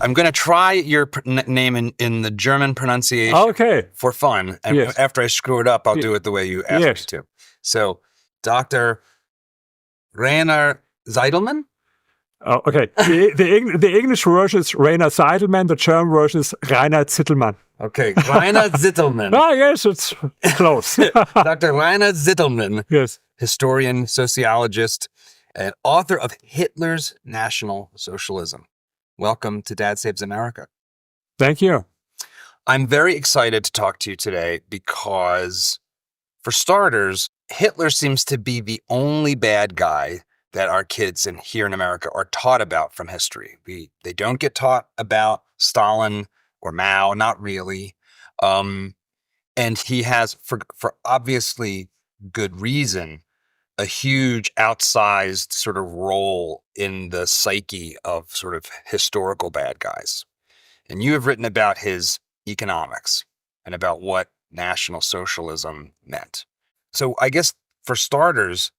I'm going to try your name in the German pronunciation. Okay. For fun. And yes. After I screw it up, I'll do it the way you asked yes. me to. So, Dr. Ranier Zitelmann? Oh, okay. The English version is Ranier Zitelmann. The German version is Ranier Zitelmann. Okay, Ranier Zitelmann. Ah, yes, it's close. Dr. Ranier Zitelmann. Yes. Historian, sociologist, and author of Hitler's National Socialism. Welcome to Dad Saves America. Thank you. I'm very excited to talk to you today because, for starters, Hitler seems to be the only bad guy that our kids here in America are taught about from history. They don't get taught about Stalin or Mao, not really. And he has, for obviously good reason, a huge outsized sort of role in the psyche of sort of historical bad guys. And you have written about his economics and about what National Socialism meant. So I guess for starters,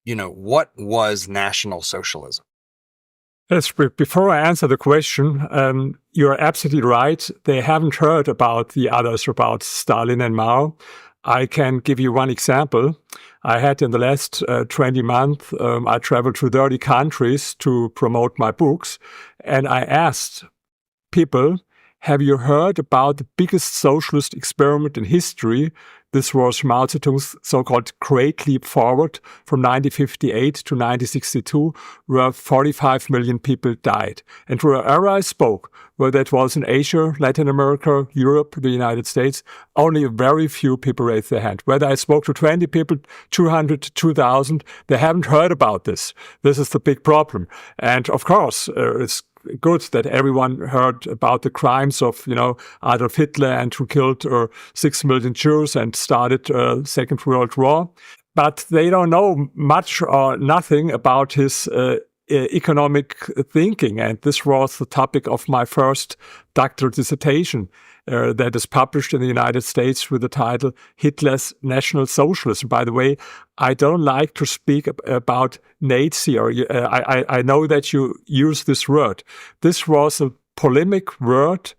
what was National Socialism? Yes, before I answer the question, you're absolutely right. They haven't heard about the others, about Stalin and Mao. I can give you one example. I had in the last 20 months, I traveled to 30 countries to promote my books. And I asked people, have you heard about the biggest socialist experiment in history? This was Mao Zedong's so-called Great Leap Forward from 1958 to 1962, where 45 million people died. And wherever I spoke, whether that was in Asia, Latin America, Europe, the United States, only very few people raised their hand. Whether I spoke to 20 people, 200, 2,000, they haven't heard about this. This is the big problem. And of course, it's good that everyone heard about the crimes of, Adolf Hitler and who killed 6 million Jews and started Second World War. But they don't know much or nothing about his economic thinking. And this was the topic of my first doctoral dissertation that is published in the United States with the title Hitler's National Socialism. By the way, I don't like to speak about Nazi, or I know that you use this word. This was a polemic word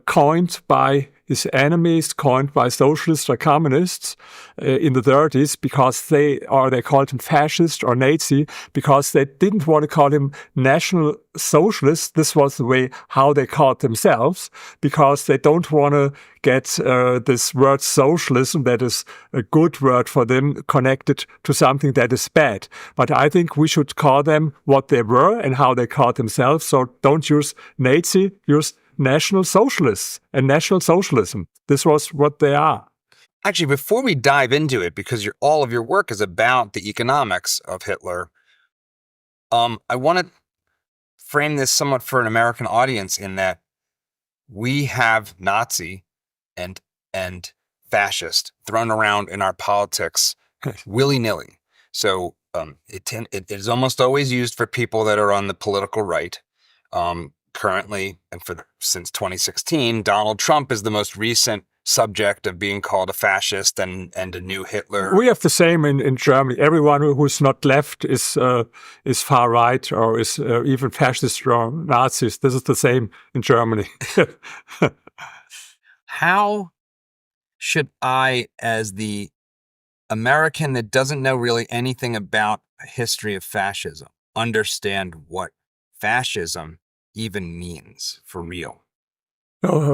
coined by his enemies, coined by socialists or communists in the 30s, because they called him fascist or Nazi, because they didn't want to call him National Socialist. This was the way how they called themselves, because they don't want to get this word socialism, that is a good word for them, connected to something that is bad. But I think we should call them what they were and how they called themselves. So don't use Nazi, use National Socialists and National Socialism. This was what they are. Actually, before we dive into it, because all of your work is about the economics of Hitler, I want to frame this somewhat for an American audience in that we have Nazi and fascist thrown around in our politics willy-nilly. So it is almost always used for people that are on the political right. Currently, and since 2016, Donald Trump is the most recent subject of being called a fascist and a new Hitler. We have the same in Germany. Everyone who's not left is far right or is even fascist or Nazis. This is the same in Germany. How should I, as the American that doesn't know really anything about a history of fascism, understand what fascism even means for real?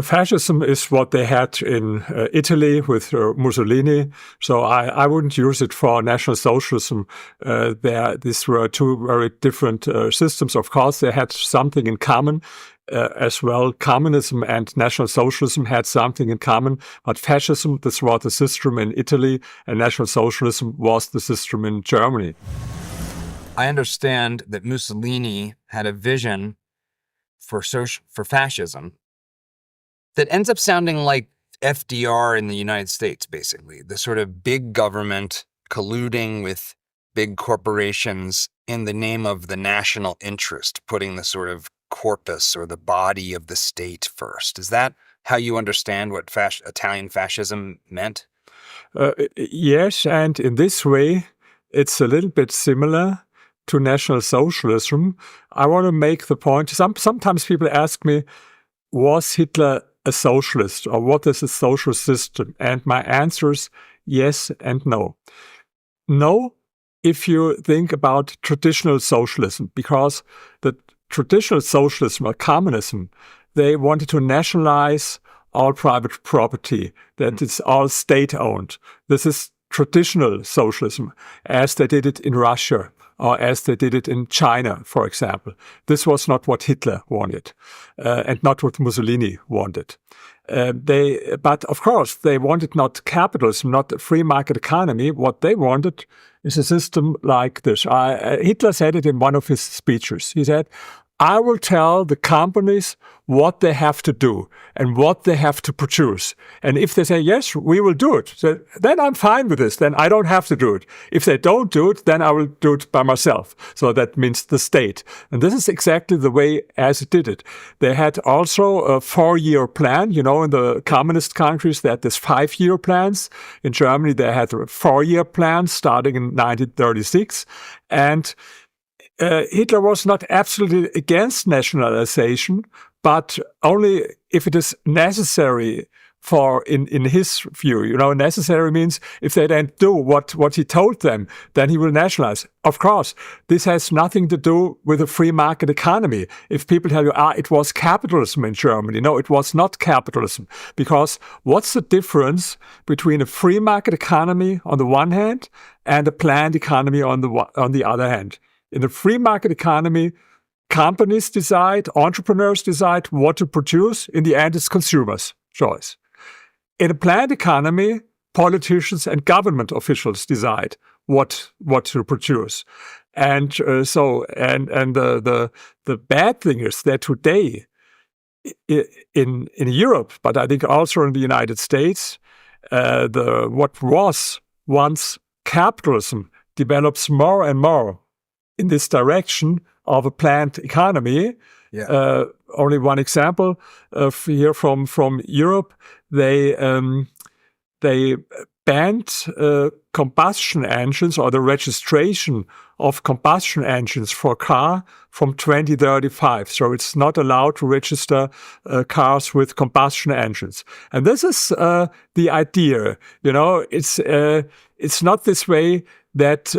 Fascism is what they had in Italy with Mussolini. So I wouldn't use it for National Socialism. These were two very different systems. Of course, they had something in common as well. Communism and National Socialism had something in common. But fascism, this was the system in Italy, and National Socialism was the system in Germany. I understand that Mussolini had a vision for fascism that ends up sounding like FDR in the United States, basically. The sort of big government colluding with big corporations in the name of the national interest, putting the sort of corpus or the body of the state first. Is that how you understand what Italian fascism meant? Yes, and in this way, it's a little bit similar to National Socialism, I want to make the point. Sometimes people ask me, was Hitler a socialist, or what is a social system? And my answer is yes and no. No, if you think about traditional socialism, because the traditional socialism or communism, they wanted to nationalize all private property, that it's all state-owned. This is traditional socialism, as they did it in Russia, or as they did it in China, for example. This was not what Hitler wanted, and not what Mussolini wanted. But of course, they wanted not capitalism, not a free market economy. What they wanted is a system like this. Hitler said it in one of his speeches. He said, I will tell the companies what they have to do and what they have to produce. And if they say, yes, we will do it, then I'm fine with this. Then I don't have to do it. If they don't do it, then I will do it by myself. So that means the state. And this is exactly the way as it did it. They had also a 4-year plan. In the communist countries, they had this 5-year plans. In Germany, they had a 4-year plan starting in 1936. And Hitler was not absolutely against nationalization, but only if it is necessary in his view. Necessary means if they don't do what he told them, then he will nationalize. Of course, this has nothing to do with a free market economy. If people tell you, it was capitalism in Germany. No, it was not capitalism. Because what's the difference between a free market economy on the one hand and a planned economy on the other hand? In the free market economy, companies decide, entrepreneurs decide what to produce. In the end, it's consumers' choice. In a planned economy, politicians and government officials decide what to produce. And the bad thing is that today in Europe, but I think also in the United States, what was once capitalism develops more and more in this direction of a planned economy. Yeah. Only one example here from Europe. They banned combustion engines, or the registration of combustion engines for car from 2035. So it's not allowed to register cars with combustion engines. And this is the idea. It's not this way that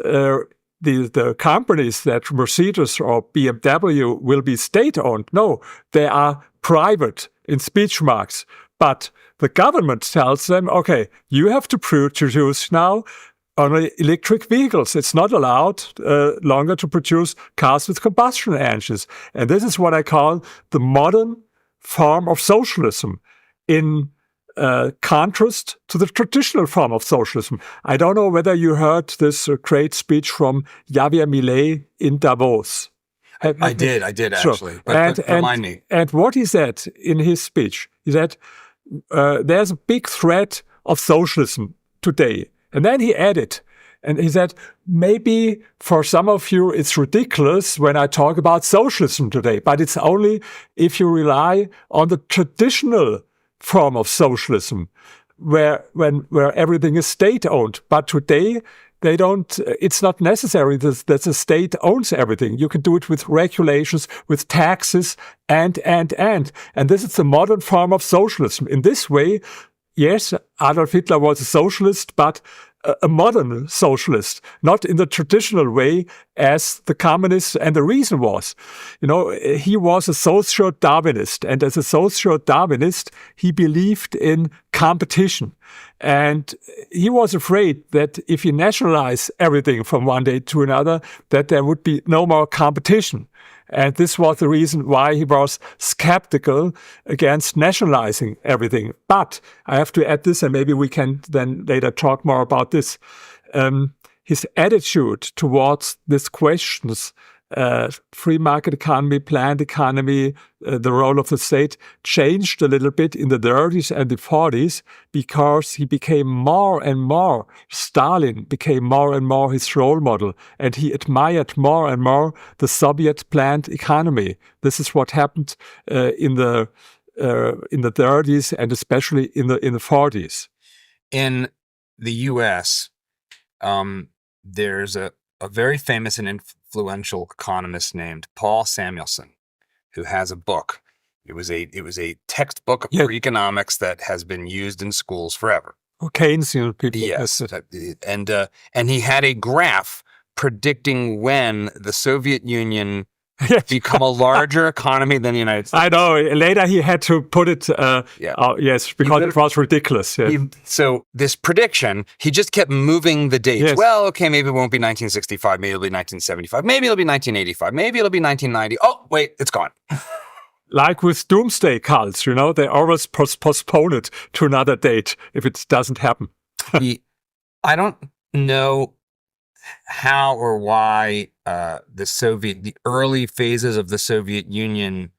the companies, that Mercedes or BMW, will be state-owned. No, they are private in speech marks. But the government tells them, okay, you have to produce now only electric vehicles. It's not allowed longer to produce cars with combustion engines. And this is what I call the modern form of socialism, in contrast to the traditional form of socialism. I don't know whether you heard this great speech from Javier Milei in Davos. I did actually. Sure. But remind me. And what he said in his speech, he said, there's a big threat of socialism today. And then he added, and he said, maybe for some of you it's ridiculous when I talk about socialism today, but it's only if you rely on the traditional form of socialism, where everything is state-owned. But today, they don't. It's not necessary that the state owns everything. You can do it with regulations, with taxes, and. And this is the modern form of socialism. In this way, yes, Adolf Hitler was a socialist, but a modern socialist, not in the traditional way as the communists. And the reason was, he was a socio-Darwinist. And as a socio-Darwinist, he believed in competition. And he was afraid that if you nationalize everything from one day to another, that there would be no more competition. And this was the reason why he was skeptical against nationalizing everything. But I have to add this, and maybe we can then later talk more about this. His attitude towards these questions, free market economy, planned economy, the role of the state, changed a little bit in the 30s and the 40s, because he became more and more, Stalin became more and more his role model, and he admired more and more the Soviet planned economy. This is what happened in the 30s and especially in the 40s. In the U.S., there's a very famous and influential economist named Paul Samuelson, who has a book. It was a textbook of economics that has been used in schools forever. Keynesian people. Yes, and he had a graph predicting when the Soviet Union become a larger economy than the United States. I know. Later he had to put it, yes, because it was ridiculous. Yeah. So this prediction, he just kept moving the dates. Yes. Well, okay, maybe it won't be 1965. Maybe it'll be 1975. Maybe it'll be 1985. Maybe it'll be 1990. Oh, wait, it's gone. Like with doomsday cults, they always postpone it to another date if it doesn't happen. I don't know how or why the early phases of the Soviet Union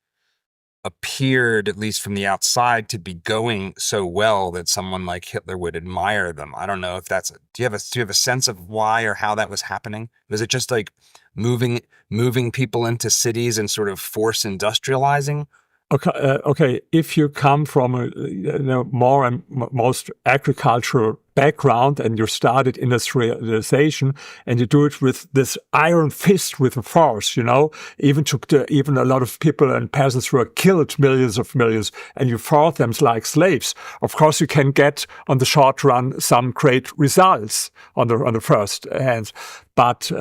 appeared, at least from the outside, to be going so well that someone like Hitler would admire them. I don't know if that's. Do you have a sense of why or how that was happening? Was it just like moving people into cities and sort of force industrializing? Okay. If you come from a more and most agricultural background and you started industrialization and you do it with this iron fist with a force, even a lot of people and peasants were killed, millions, and you fought them like slaves. Of course, you can get on the short run some great results on the first hand. But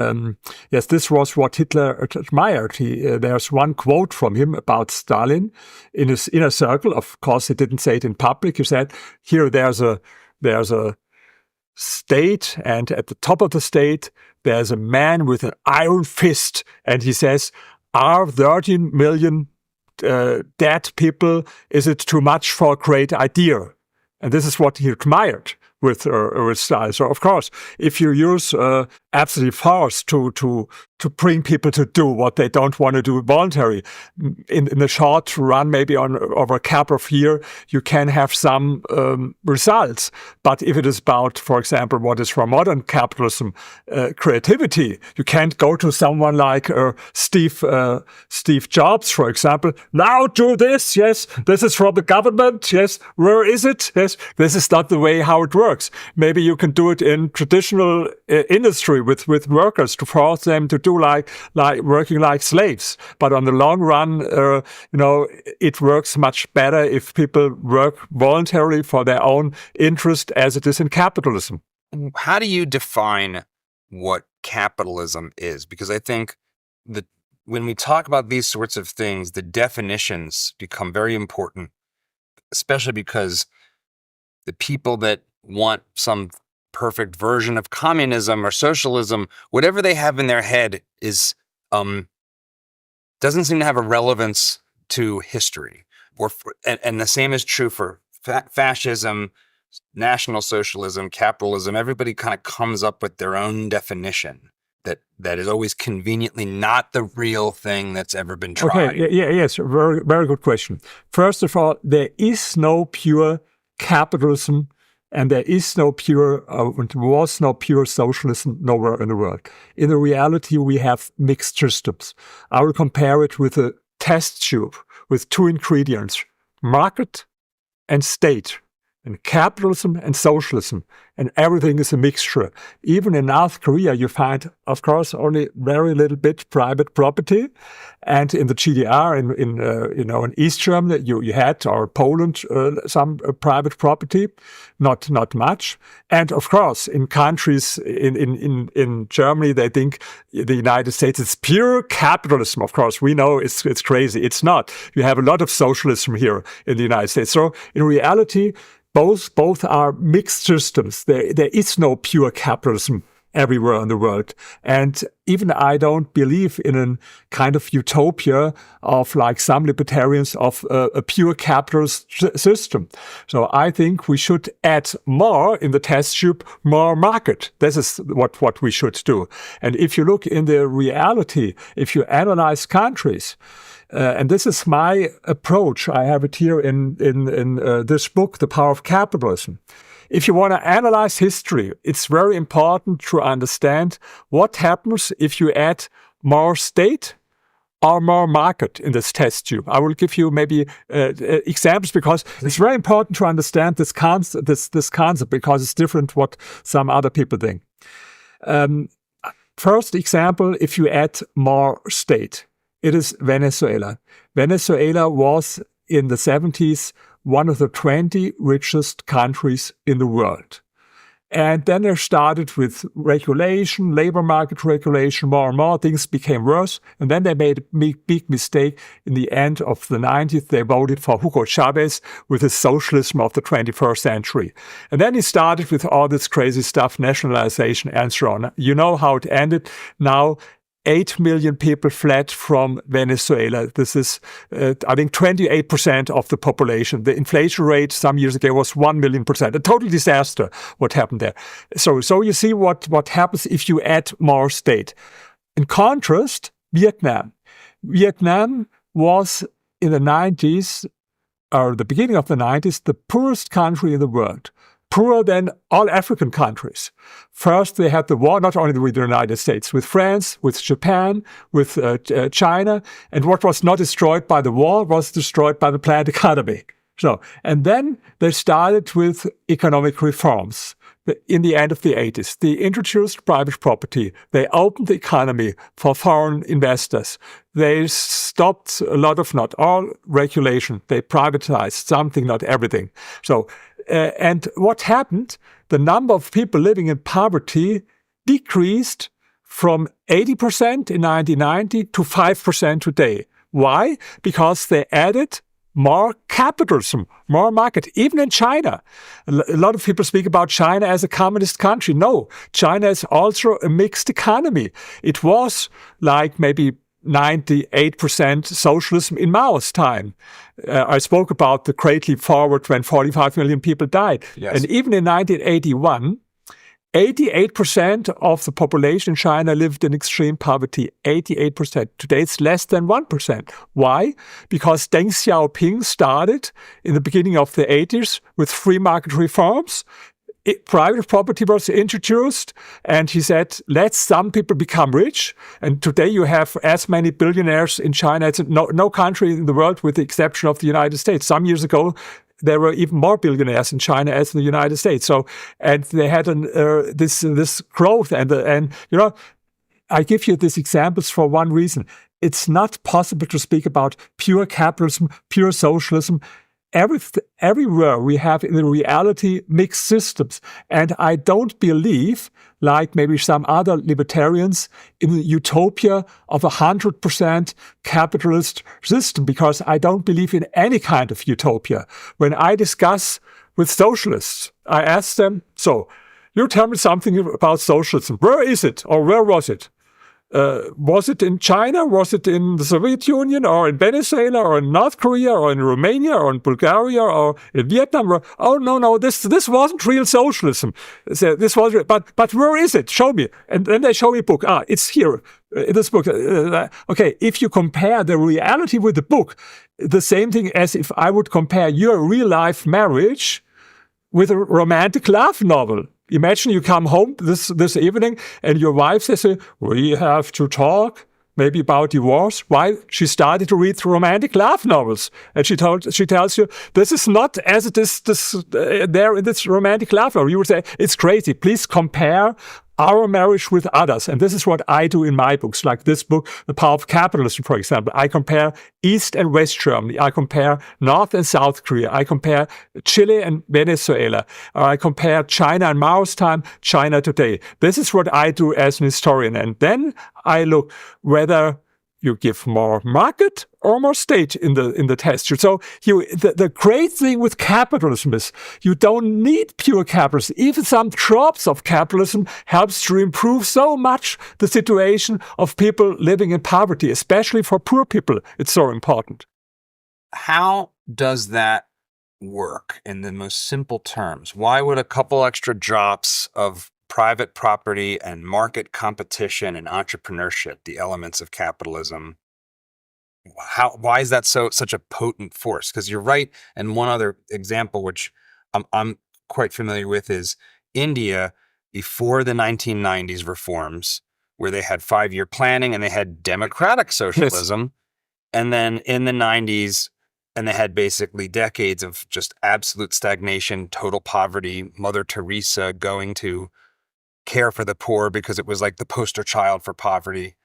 yes, this was what Hitler admired. There's one quote from him about Stalin in his inner circle. Of course, he didn't say it in public. He said, "Here, there's a state, and at the top of the state, there's a man with an iron fist, and he says, are 13 million dead people? Is it too much for a great idea?" And this is what he admired with Stalin. So, of course, if you use absolutely force to bring people to do what they don't want to do voluntarily, in the short run, maybe over a couple of years, you can have some results. But if it is about, for example, what is for modern capitalism, creativity, you can't go to someone like Steve Jobs, for example. Now do this. Yes, this is from the government. Yes, where is it? Yes, this is not the way how it works. Maybe you can do it in traditional industry with workers to force them to do like working like slaves. But on the long run, it works much better if people work voluntarily for their own interest, as it is in capitalism. How do you define what capitalism is? Because I think that when we talk about these sorts of things, the definitions become very important, especially because the people that want some perfect version of communism or socialism, whatever they have in their head is doesn't seem to have a relevance to history. And the same is true for fascism, National Socialism, capitalism. Everybody kind of comes up with their own definition that is always conveniently not the real thing that's ever been tried. Okay, yes, very, very good question. First of all, there is no pure capitalism, and there was no pure socialism nowhere in the world. In the reality, we have mixed systems. I will compare it with a test tube with two ingredients, market and state, and capitalism and socialism, and everything is a mixture. Even in North Korea, you find, of course, only very little bit private property, and in the GDR, in East Germany, you had, or Poland, some private property, not much. And of course, in countries in Germany, they think the United States is pure capitalism. Of course, we know it's crazy. It's not. You have a lot of socialism here in the United States. So in reality, both are mixed systems. There is no pure capitalism everywhere in the world. And even I don't believe in a kind of utopia of, like some libertarians, of a pure capitalist system. So I think we should add more in the test tube, more market. This is what we should do. And if you look in the reality, if you analyze countries, and this is my approach. I have it here in this book, The Power of Capitalism. If you want to analyze history, it's very important to understand what happens if you add more state or more market in this test tube. I will give you maybe examples, because it's very important to understand this concept because it's different what some other people think. First example, if you add more state, it is Venezuela. Venezuela was in the 70s one of the 20 richest countries in the world. And then they started with regulation, labor market regulation, more and more. Things became worse. And then they made a big mistake. In the end of the 90s, they voted for Hugo Chavez with his socialism of the 21st century. And then he started with all this crazy stuff, nationalization and so on. You know how it ended. Now, 8 million people fled from Venezuela. This is, I think, 28% of the population. The inflation rate some years ago was 1 million%. A total disaster, what happened there. So you see what happens if you add more state. In contrast, Vietnam. Vietnam was in the 90s, or the beginning of the 90s, the poorest country in the world. Poorer than all African countries. First, they had the war, not only with the United States, with France, with Japan, with China. And what was not destroyed by the war was destroyed by the planned economy. And then they started with economic reforms in the end of the 80s. They introduced private property. They opened the economy for foreign investors. They stopped a lot of, not all, regulation. They privatized something, not everything. And what happened? The number of people living in poverty decreased from 80% in 1990 to 5% today. Why? Because they added more capitalism, more market, even in China. A lot of people speak about China as a communist country. No, China is also a mixed economy. It was like maybe 98% socialism in Mao's time. I spoke about the Great Leap Forward when 45 million people died. Yes. And even in 1981, 88% of the population in China lived in extreme poverty. 88%. Today it's less than 1%. Why? Because Deng Xiaoping started in the beginning of the 80s with free market reforms. Private property was introduced, and he said, let some people become rich. And today you have as many billionaires in China. It's no country in the world with the exception of the United States. Some years ago, there were even more billionaires in China as in the United States. And they had this growth. And you know, I give you these examples for one reason. It's not possible to speak about pure capitalism, pure socialism. Everywhere we have in the reality mixed systems. And I don't believe, like maybe some other libertarians, in the utopia of 100% capitalist system, because I don't believe in any kind of utopia. When I discuss with socialists, I ask them, so, you tell me something about socialism. Where is it? Or where was it? Was it in China? Was it in the Soviet Union, or in Venezuela, or in North Korea, or in Romania, or in Bulgaria, or in Vietnam? Oh no, this wasn't real socialism. So this was, but where is it? Show me. And then they show me a book. It's here in this book. Okay, if you compare the reality with the book, the same thing as if I would compare your real life marriage with a romantic love novel. Imagine you come home this evening and your wife says, we have to talk maybe about divorce. Why? She started to read romantic love novels. And she tells you, this is not as it is there in this romantic love novel. You would say, it's crazy. Please compare our marriage with others. And this is what I do in my books, like this book, The Power of Capitalism, for example. I compare East and West Germany. I compare North and South Korea. I compare Chile and Venezuela. I compare China in Mao's time, China today. This is what I do as an historian. And then I look whether you give more market or more state in the test. So the great thing with capitalism is you don't need pure capitalism. Even some drops of capitalism helps to improve so much the situation of people living in poverty, especially for poor people. It's so important. How does that work in the most simple terms? Why would a couple extra drops of private property and market competition and entrepreneurship, the elements of capitalism, why is that such a potent force? Because you're right. And one other example, which I'm quite familiar with, is India before the 1990s reforms, where they had 5-year planning and they had democratic socialism. Yes. And then in the 90s, and they had basically decades of just absolute stagnation, total poverty, Mother Teresa going to care for the poor because it was like the poster child for poverty.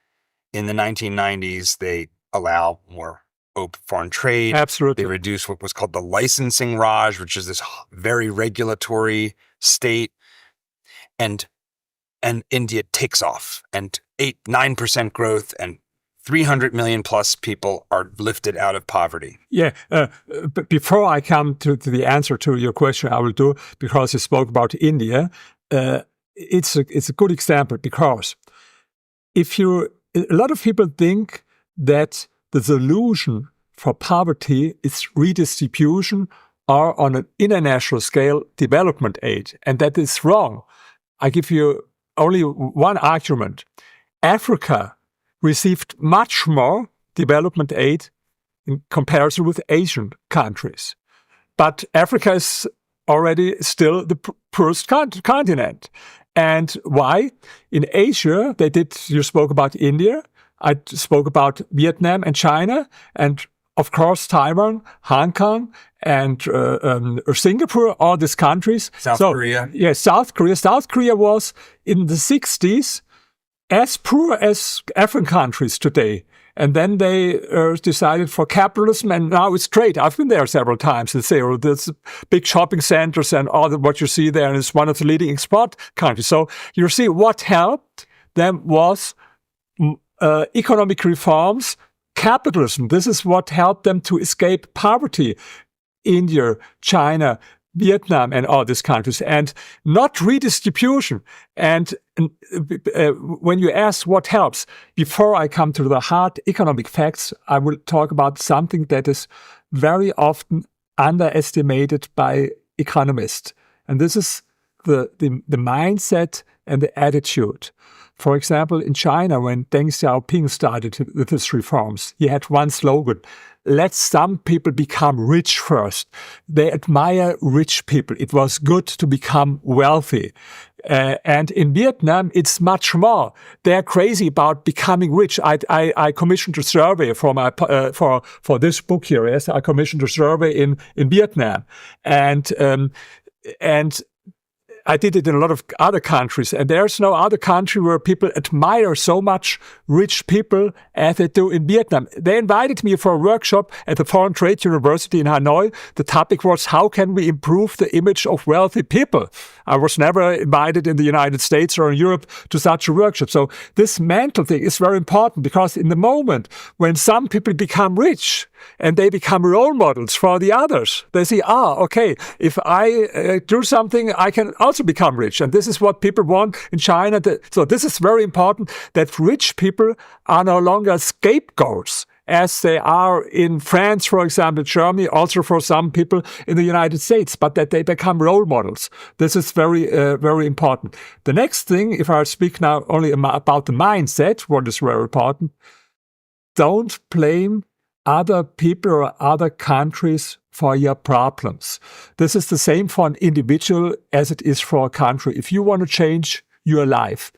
In the 1990s, they allow more open foreign trade. Absolutely. They reduce what was called the licensing Raj, which is this very regulatory state. And India takes off, and 9% growth, and 300 million plus people are lifted out of poverty. Yeah. But before I come to the answer to your question, I will do, because you spoke about India. It's a good example, because a lot of people think that the solution for poverty is redistribution or, on an international scale, development aid. And that is wrong. I give you only one argument. Africa received much more development aid in comparison with Asian countries. But Africa is already still the poorest continent. And why? In Asia, you spoke about India, I spoke about Vietnam and China, and of course, Taiwan, Hong Kong, and Singapore, all these countries. South Korea. Yes, South Korea. South Korea was, in the 60s, as poor as African countries today. And then they decided for capitalism, and now it's great. I've been there several times. There's big shopping centers and all what you see there, and it's one of the leading export countries. So you see what helped them was economic reforms, capitalism. This is what helped them to escape poverty. India, China, Vietnam, and all these countries, and not redistribution. And when you ask what helps, before I come to the hard economic facts, I will talk about something that is very often underestimated by economists. And this is the mindset and the attitude. For example, in China, when Deng Xiaoping started with his reforms, he had one slogan: let some people become rich first. They admire rich people. It was good to become wealthy. And in Vietnam, it's much more. They're crazy about becoming rich. I commissioned a survey for this book here. Yes, I commissioned a survey in Vietnam, and I did it in a lot of other countries, and there's no other country where people admire so much rich people as they do in Vietnam. They invited me for a workshop at the Foreign Trade University in Hanoi. The topic was, how can we improve the image of wealthy people? I was never invited in the United States or in Europe to such a workshop. So this mental thing is very important, because in the moment when some people become rich and they become role models for the others, they say, okay, if I do something, I can also become rich. And this is what people want in China. So this is very important, that rich people are no longer scapegoats, as they are in France, for example, Germany, also for some people in the United States, but that they become role models. This is very, very important. The next thing, if I speak now only about the mindset, what is very important, don't blame other people or other countries for your problems. This is the same for an individual as it is for a country. If you want to change your life,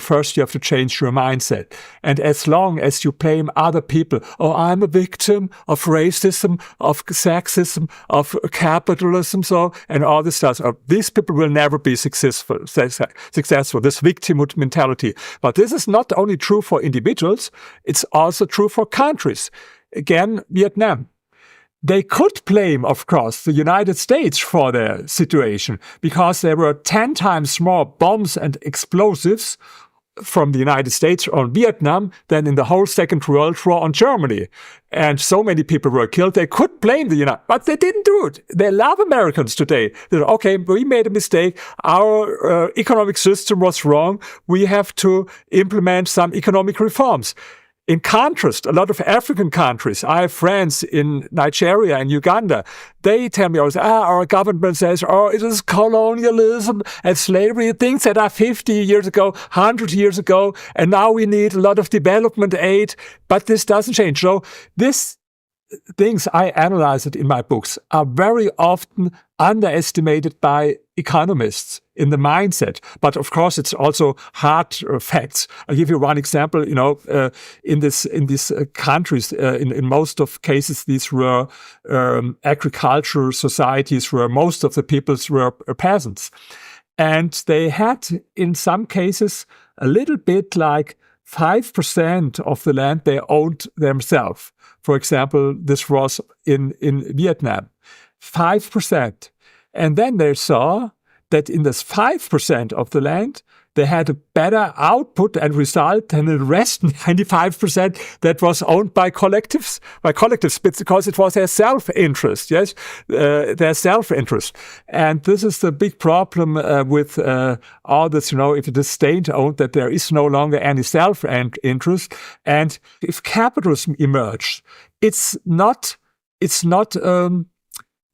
first you have to change your mindset. And as long as you blame other people, I'm a victim of racism, of sexism, of capitalism, and all this stuff, these people will never be successful, this victimhood mentality. But this is not only true for individuals, it's also true for countries. Again, Vietnam. They could blame, of course, the United States for their situation, because there were 10 times more bombs and explosives from the United States on Vietnam than in the whole Second World War on Germany. And so many people were killed. They could blame the United States, but they didn't do it. They love Americans today. They're, okay, we made a mistake. Our economic system was wrong. We have to implement some economic reforms. In contrast, a lot of African countries, I have friends in Nigeria and Uganda, they tell me, our government says, it is colonialism and slavery, things that are 50 years ago, 100 years ago, and now we need a lot of development aid, but this doesn't change. So these things, I analyze it in my books, are very often underestimated by economists in the mindset. But of course, it's also hard facts. I'll give you one example. In these countries, in most of cases, these were agricultural societies where most of the peoples were peasants. And they had, in some cases, a little bit like 5% of the land they owned themselves. For example, this was in Vietnam, 5%. And then they saw that in this 5% of the land, they had a better output and result than the rest 95% that was owned by collectives, because it was their self-interest, yes, their self-interest. And this is the big problem with all this, if it is state-owned, that there is no longer any self-interest. And if capitalism emerged, it's not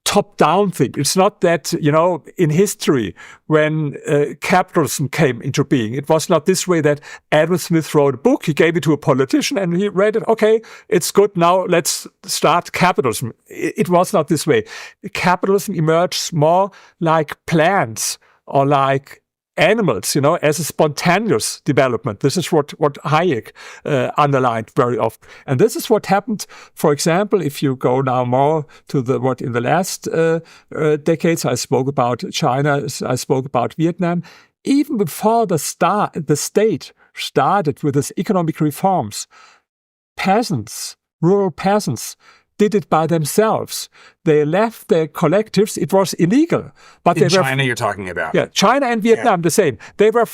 top-down thing. It's not that, in history, when capitalism came into being, it was not this way that Adam Smith wrote a book, he gave it to a politician, and he read it, okay, it's good, now let's start capitalism. It was not this way. Capitalism emerged more like plants or like animals, as a spontaneous development. This is what Hayek underlined very often. And this is what happened, for example, if you go now more to what in the last decades, I spoke about China, I spoke about Vietnam. Even before the state started with its economic reforms, rural peasants, did it by themselves. They left their collectives. It was illegal, but in China, you're talking about. Yeah, China and Vietnam, the same. They were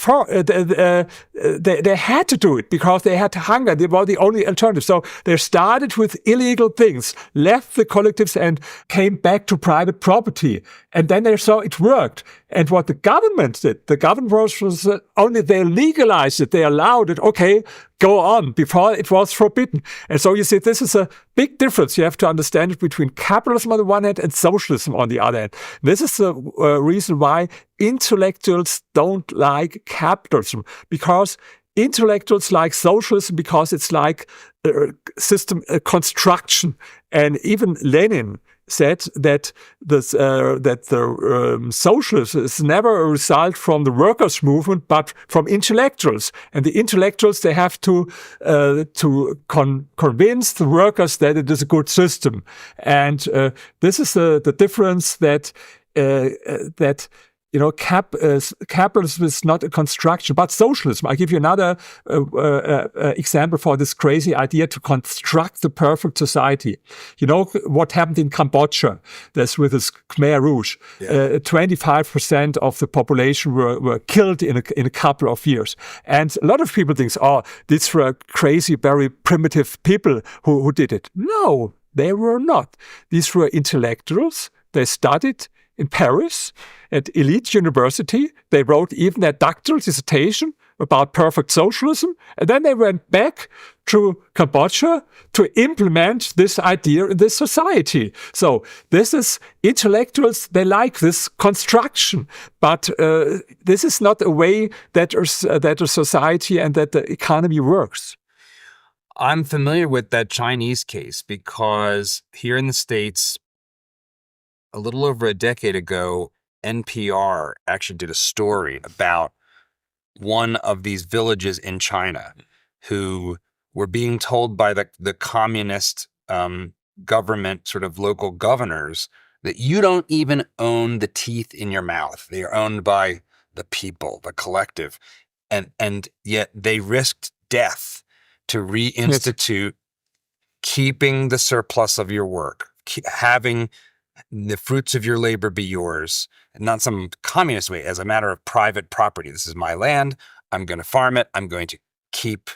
they had to do it because they had hunger. They were the only alternative. So they started with illegal things, left the collectives, and came back to private property. And then they saw it worked. And what the government did, the government was only they legalized it, they allowed it. Okay, go on. Before it was forbidden. And so you see, this is a big difference. You have to understand it between capitalism on the one hand and socialism on the other hand. This is the reason why intellectuals don't like capitalism, because intellectuals like socialism because it's like system construction. And even Lenin said that the socialism is never a result from the workers' movement, but from intellectuals. And the intellectuals, they have to convince the workers that it is a good system. And this is the difference that capitalism is not a construction, but socialism. I give you another example for this crazy idea to construct the perfect society. You know what happened in Cambodia? That's with this Khmer Rouge. 25% of the population were killed in a couple of years. And a lot of people think, these were crazy, very primitive people who did it. No, they were not. These were intellectuals. They studied in Paris at elite university. They wrote even their doctoral dissertation about perfect socialism. And then they went back to Cambodia to implement this idea in this society. So this is intellectuals, they like this construction. But this is not a way that a society and that the economy works. I'm familiar with that Chinese case because here in the States, a little over a decade ago, NPR actually did a story about one of these villages in China who were being told by the communist government, sort of local governors, that you don't even own the teeth in your mouth. They are owned by the people, the collective. And yet they risked death to reinstitute keeping the surplus of your work, having the fruits of your labor be yours, and not some communist way, as a matter of private property. This is my land. I'm going to farm it. I'm going to keep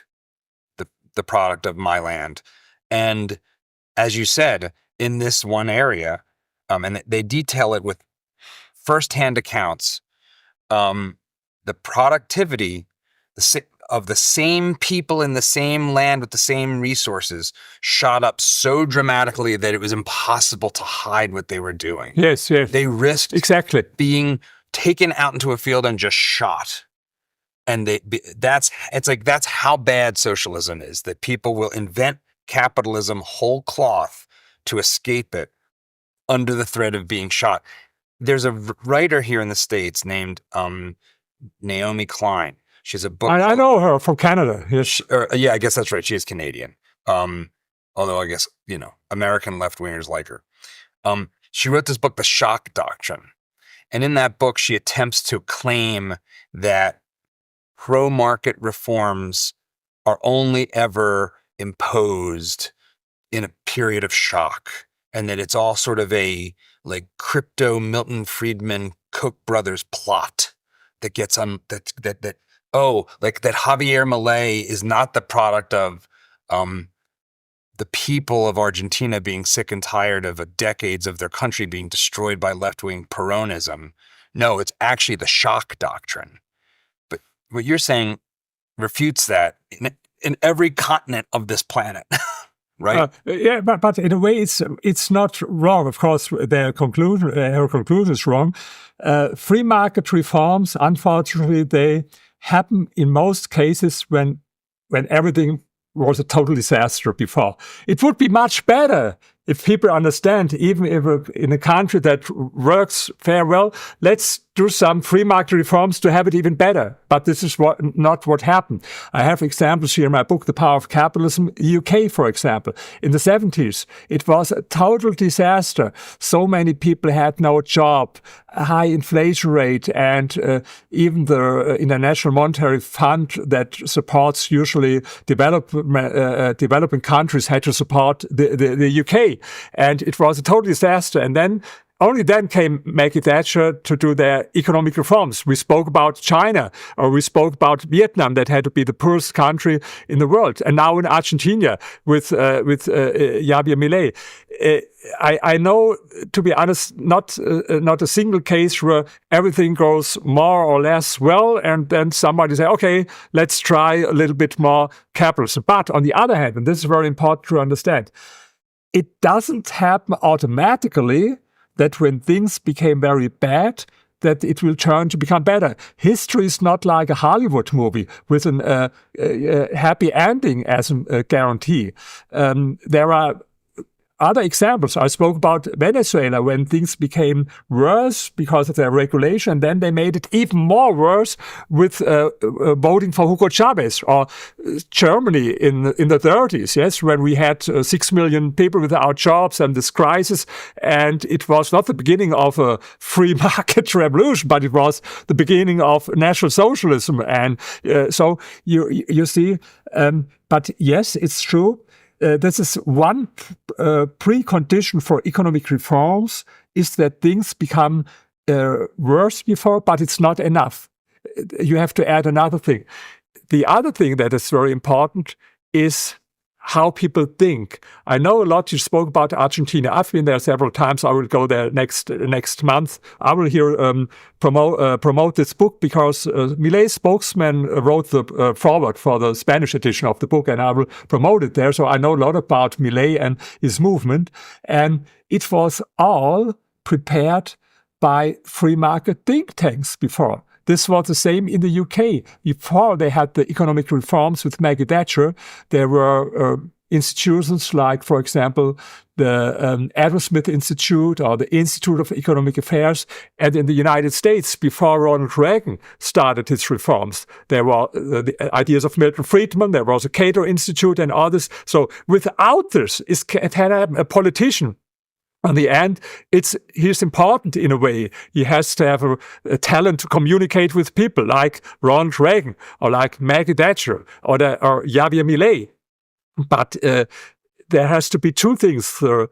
the product of my land. And as you said, in this one area, and they detail it with firsthand accounts, the productivity of the same people in the same land with the same resources shot up so dramatically that it was impossible to hide what they were doing. Yes. They risked exactly being taken out into a field and just shot. And that's how bad socialism is, that people will invent capitalism whole cloth to escape it under the threat of being shot. There's a writer here in the States named Naomi Klein. She has a book. I know her from Canada. Yes. Yeah, I guess that's right. She is Canadian. Although I guess, American left-wingers like her. She wrote this book, The Shock Doctrine. And in that book, she attempts to claim that pro-market reforms are only ever imposed in a period of shock, and that it's all sort of a like crypto Milton Friedman Koch brothers plot that gets on that Javier Milei is not the product of the people of Argentina being sick and tired of decades of their country being destroyed by left-wing Peronism. No, it's actually the shock doctrine. But what you're saying refutes that in every continent of this planet. Right? Yeah, but in a way, it's not wrong. Of course, her conclusion is wrong. Free market reforms, unfortunately, they happen in most cases when everything was a total disaster before. It would be much better if people understand, even if in a country that works fairly well, let's do some free market reforms to have it even better. But this is not what happened. I have examples here in my book, The Power of Capitalism. UK, for example, in the 70s, it was a total disaster. So many people had no job, a high inflation rate, and even the International Monetary Fund that supports usually developing countries had to support the UK. And it was a total disaster. And then only then came Maggie Thatcher to do their economic reforms. We spoke about China, or we spoke about Vietnam, that had to be the poorest country in the world. And now in Argentina with Javier Milei. I know, to be honest, not a single case where everything goes more or less well, and then somebody say, okay, let's try a little bit more capitalism. But on the other hand, and this is very important to understand, it doesn't happen automatically that when things became very bad, that it will turn to become better. History is not like a Hollywood movie with a happy ending as a guarantee. There are other examples. I spoke about Venezuela when things became worse because of their regulation, and then they made it even more worse with voting for Hugo Chavez, or Germany in the 30s, yes, when we had 6 million people without jobs and this crisis, and it was not the beginning of a free market revolution, but it was the beginning of National Socialism. And so you see, but yes, it's true. This is one precondition for economic reforms, is that things become worse before, but it's not enough. You have to add another thing. The other thing that is very important is how people think. I know a lot. You spoke about Argentina. I've been there several times. I will go there next month. I will here promote this book because Milei's spokesman wrote the foreword for the Spanish edition of the book, and I will promote it there. So I know a lot about Milei and his movement. And it was all prepared by free market think tanks before. This was the same in the UK. Before they had the economic reforms with Maggie Thatcher, there were institutions like, for example, the Adam Smith Institute or the Institute of Economic Affairs. And in the United States, before Ronald Reagan started his reforms, there were the ideas of Milton Friedman, there was a Cato Institute and others. So without this, it had a politician. On the end, he's important in a way. He has to have a talent to communicate with people like Ronald Reagan or like Maggie Thatcher or Javier Milei. But there has to be two things. There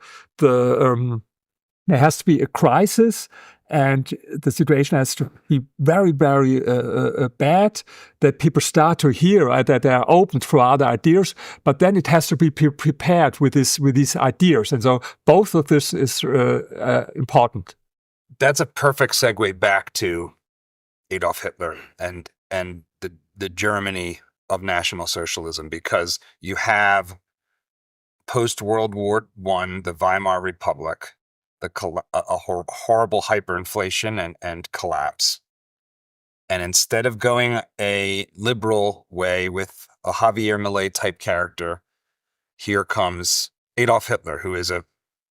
has to be a crisis, and the situation has to be very, very bad, that people start to hear that they are open for other ideas, but then it has to be prepared with these ideas. And so both of this is important. That's a perfect segue back to Adolf Hitler and the Germany of National Socialism, because you have post-World War I, the Weimar Republic, a horrible hyperinflation and collapse. And instead of going a liberal way with a Javier Milei type character, here comes Adolf Hitler, who is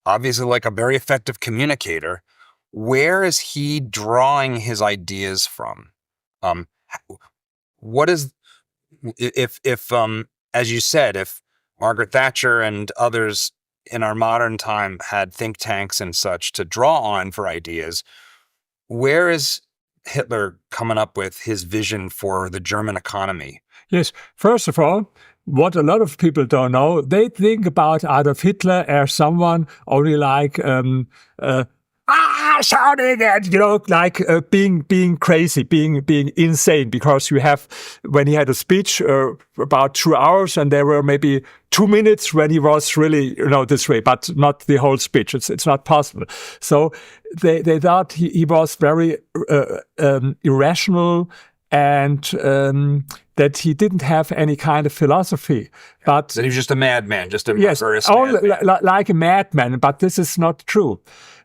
obviously like a very effective communicator. Where is he drawing his ideas from? What is, if as you said, if Margaret Thatcher and others in our modern time had think tanks and such to draw on for ideas, where is Hitler coming up with his vision for the German economy? Yes, first of all, what a lot of people don't know, they think about Adolf Hitler as someone only like shouting and like being crazy, being insane, because you have, when he had a speech about 2 hours, and there were maybe 2 minutes when he was really this way, but not the whole speech. It's not possible. So they thought he was very irrational, and that he didn't have any kind of philosophy. But that he was just a madman, just a yes, like a madman. But this is not true.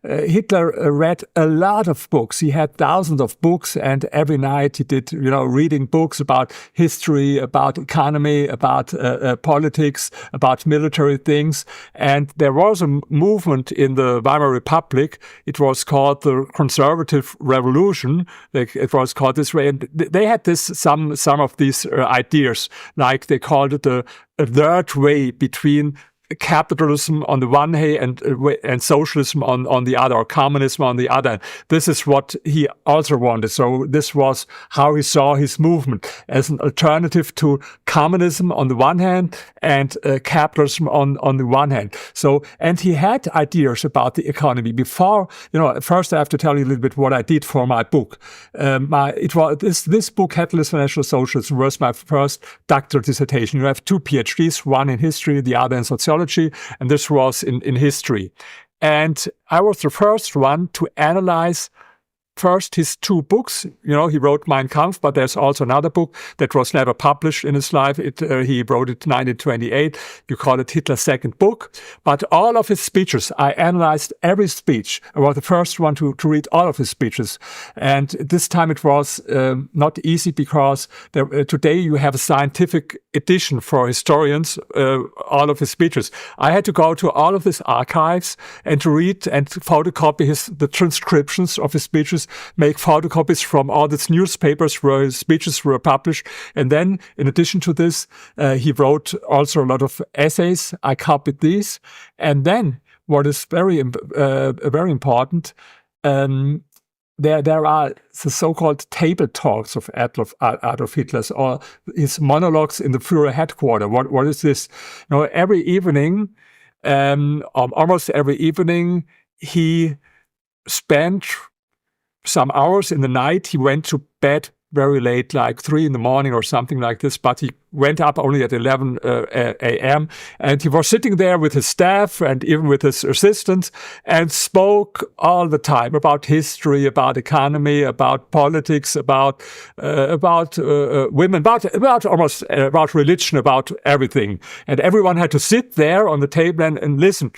Hitler read a lot of books. He had thousands of books, and every night he did, reading books about history, about economy, about politics, about military things. And there was a movement in the Weimar Republic. It was called the Conservative Revolution. It was called this way. And they had some of these ideas, like they called it a third way between capitalism on the one hand and socialism on the other, or communism on the other. This is what he also wanted. So this was how he saw his movement, as an alternative to communism on the one hand and capitalism on the one hand. So, and he had ideas about the economy before. First I have to tell you a little bit what I did for my book. It was this book, Hitler's for National Socialism, was my first doctoral dissertation. You have 2 PhDs, one in history, the other in sociology. And this was in history. And I was the first one to analyze first his 2 books. He wrote Mein Kampf, but there's also another book that was never published in his life. He wrote it in 1928. You call it Hitler's second book. But all of his speeches, I analyzed every speech. I was the first one to read all of his speeches. And this time it was not easy, because today you have a scientific edition for historians, all of his speeches. I had to go to all of his archives and to read and photocopy the transcriptions of his speeches, make photocopies from all these newspapers where his speeches were published. And then, in addition to this, he wrote also a lot of essays. I copied these. And then, what is very important, there are the so-called table talks of Adolf Hitler, or his monologues in the Führer headquarters. What is this? Every evening, almost every evening, he spent some hours in the night. He went to bed very late, like 3 in the morning or something like this, but he went up only at 11 a.m. And he was sitting there with his staff and even with his assistants and spoke all the time about history, about economy, about politics, about women, about religion, about everything. And everyone had to sit there on the table and listen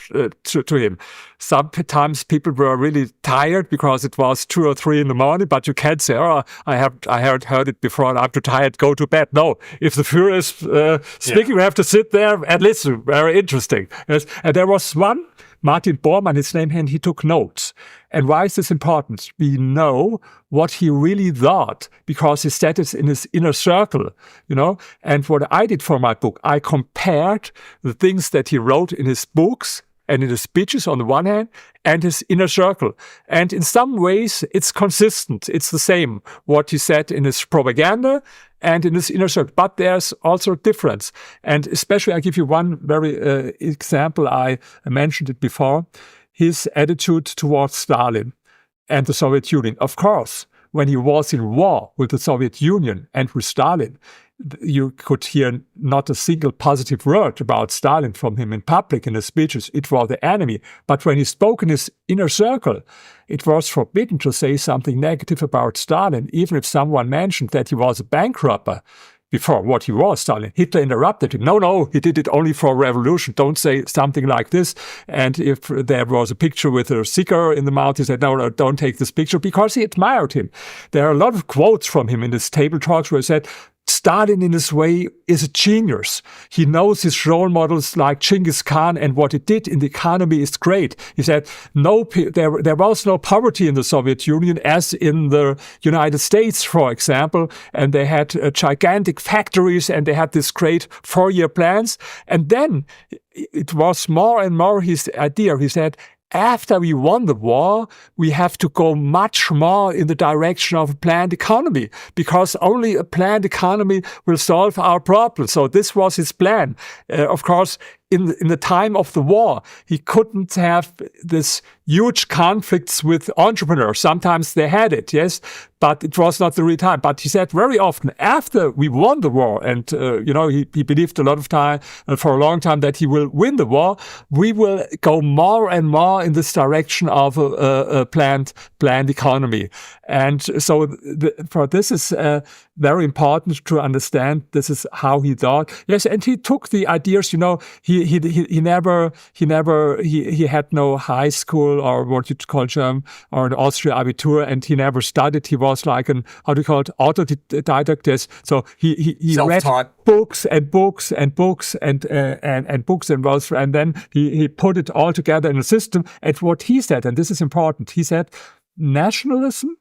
to him. Sometimes people were really tired because it was 2 or 3 in the morning, but you can't say, "Oh, I heard it before and I'm too tired, go to bed." No, if the Führer is speaking, you have to sit there and listen. Very interesting. Yes. And there was one, Martin Bormann, his name, and he took notes. And why is this important? We know what he really thought because he said it in his inner circle, And what I did for my book, I compared the things that he wrote in his books and in his speeches on the one hand, and his inner circle. And in some ways, it's consistent. It's the same, what he said in his propaganda and in his inner circle. But there's also a difference. And especially, I give you one very example. I mentioned it before. His attitude towards Stalin and the Soviet Union. Of course, when he was in war with the Soviet Union and with Stalin, you could hear not a single positive word about Stalin from him in public in his speeches. It was the enemy. But when he spoke in his inner circle, it was forbidden to say something negative about Stalin, even if someone mentioned that he was a bank robber before what he was, Stalin. Hitler interrupted him. No, he did it only for revolution. Don't say something like this. And if there was a picture with a cigar in the mouth, he said, no, don't take this picture, because he admired him. There are a lot of quotes from him in his table talks where he said, Stalin, in his way, is a genius. He knows his role models like Genghis Khan, and what he did in the economy is great. He said, there was no poverty in the Soviet Union as in the United States, for example, and they had gigantic factories, and they had this great 4-year plans. And then it was more and more his idea. He said, after we won the war, we have to go much more in the direction of a planned economy, because only a planned economy will solve our problems. So this was his plan. Of course, in the time of the war, he couldn't have this huge conflicts with entrepreneurs. Sometimes they had it, yes, but it was not the real time. But he said very often, after we won the war, and he believed a lot of time for a long time that he will win the war, we will go more and more in this direction of a planned economy. And so for this is very important to understand. This is how he thought. Yes, and he took the ideas. He had no high school, or what you call German, or an Austria Abitur, and he never studied. He was like an, how do you call it, autodidact. Yes. So he read books and books and books and books and then he put it all together in a system. And what he said, and this is important, he said, nationalism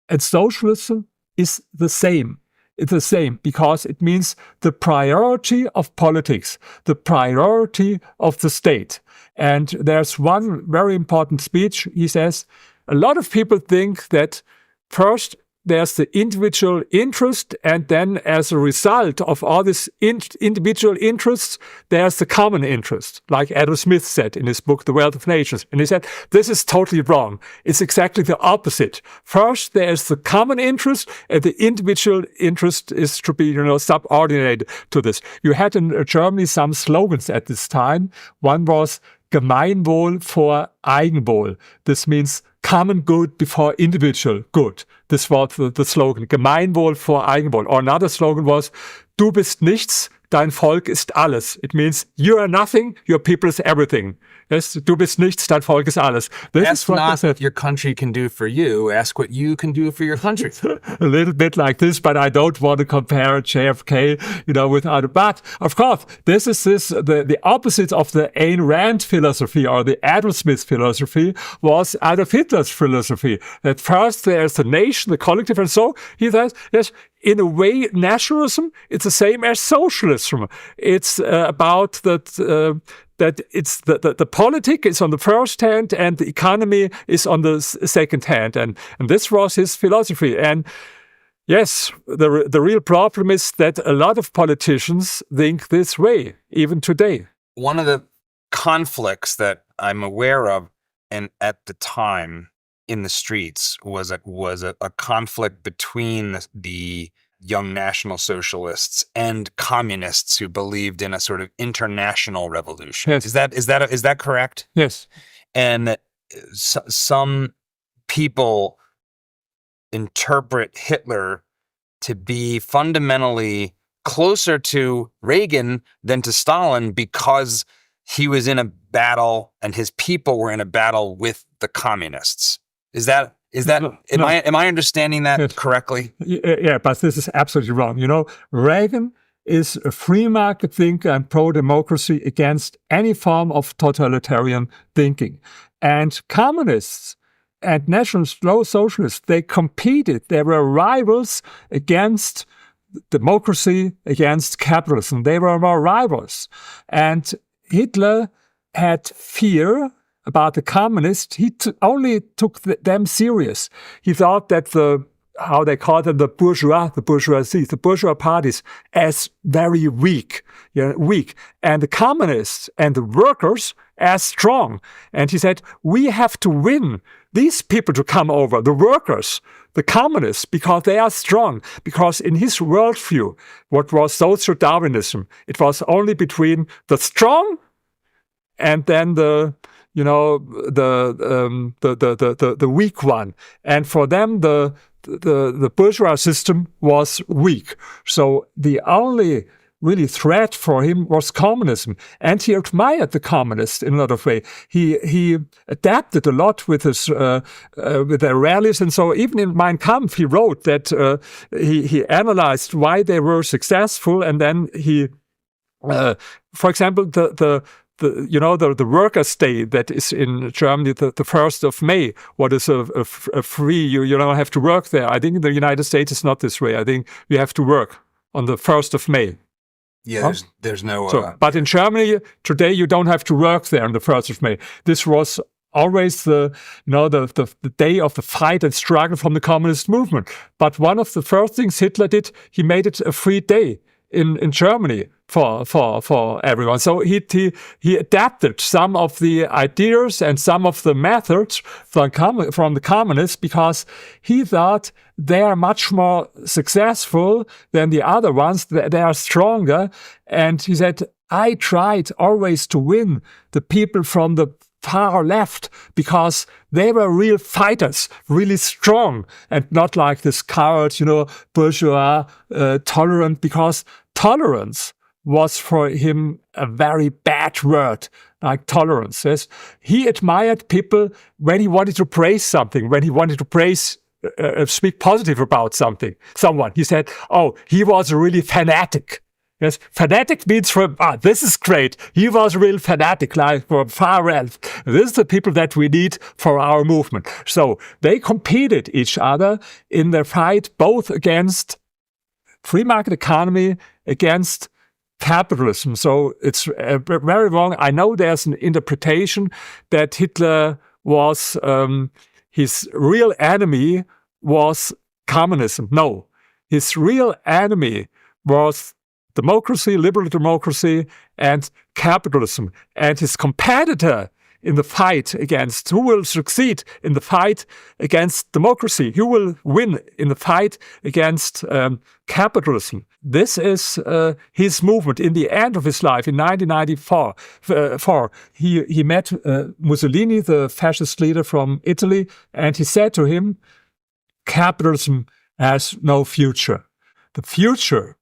and socialism is the same. It's the same because it means the priority of politics, the priority of the state. And there's one very important speech. He says, a lot of people think that first there's the individual interest, and then as a result of all these individual interests, there's the common interest, like Adam Smith said in his book, The Wealth of Nations. And he said, this is totally wrong. It's exactly the opposite. First, there's the common interest, and the individual interest is to be, subordinated to this. You had in Germany some slogans at this time. One was Gemeinwohl vor Eigenwohl. This means common good before individual good. This was the slogan, Gemeinwohl vor Eigenwohl. Or another slogan was, Du bist nichts, dein Volk ist alles. It means you are nothing, your people is everything. Yes, du bist nichts, dein Volk ist alles. Ask not what your country can do for you, ask what you can do for your country. A little bit like this, but I don't want to compare JFK, with other. But of course, this is the opposite of the Ayn Rand philosophy or the Adam Smith philosophy was Adolf Hitler's philosophy. That first there's the nation, the collective, and so he says, yes, in a way, nationalism, it's the same as socialism. It's about that it's the politic is on the first hand and the economy is on the second hand. And this was his philosophy. And yes, the real problem is that a lot of politicians think this way, even today. One of the conflicts that I'm aware of, and at the time in the streets, was a conflict between the young National Socialists and communists who believed in a sort of international revolution. Yes. Is that correct? Yes. And some people interpret Hitler to be fundamentally closer to Reagan than to Stalin because he was in a battle and his people were in a battle with the communists. Am I understanding that correctly? Yeah, but this is absolutely wrong. Reagan is a free market thinker and pro-democracy against any form of totalitarian thinking. And communists and National Socialists, they competed. They were rivals against democracy, against capitalism. They were more rivals. And Hitler had fear about the communists. He only took them serious. He thought that how they called them, the bourgeoisie, the bourgeois parties, as very weak, and the communists and the workers as strong. And he said, we have to win these people to come over, the workers, the communists, because they are strong. Because in his worldview, what was social Darwinism, it was only between the strong and then the weak one. And for them, the bourgeois system was weak. So the only really threat for him was communism. And he admired the communists in a lot of ways. He adapted a lot with his with their rallies. And so even in Mein Kampf, he wrote that he analyzed why they were successful. And then he, for example, the Workers' Day that is in Germany, the 1st of May, what is a free, you don't have to work there. I think in the United States it's not this way. I think you have to work on the 1st of May. Yeah, there's no... but in Germany, today you don't have to work there on the 1st of May. This was always the day of the fight and struggle from the communist movement. But one of the first things Hitler did, he made it a free day in Germany for everyone. So he adapted some of the ideas and some of the methods from the communists, because he thought they are much more successful than the other ones. They are stronger. And he said, I tried always to win the people from the far left, because they were real fighters, really strong, and not like this coward, bourgeois, tolerant, because tolerance was for him a very bad word, like tolerance. Yes? He admired people when he wanted to praise something, when he wanted to speak positive about someone. He said, oh, he was a really fanatic. Yes, fanatic means this is great. He was a real fanatic, like for far left. This is the people that we need for our movement. So they competed each other in their fight, both against free market economy, against capitalism. So it's very wrong. I know there's an interpretation that Hitler was, his real enemy was communism. No, his real enemy was democracy, liberal democracy, and capitalism. And his competitor in the fight against, who will succeed in the fight against democracy, who will win in the fight against capitalism. This is his movement. In the end of his life, in 1994, he met Mussolini, the fascist leader from Italy, and he said to him, capitalism has no future. The future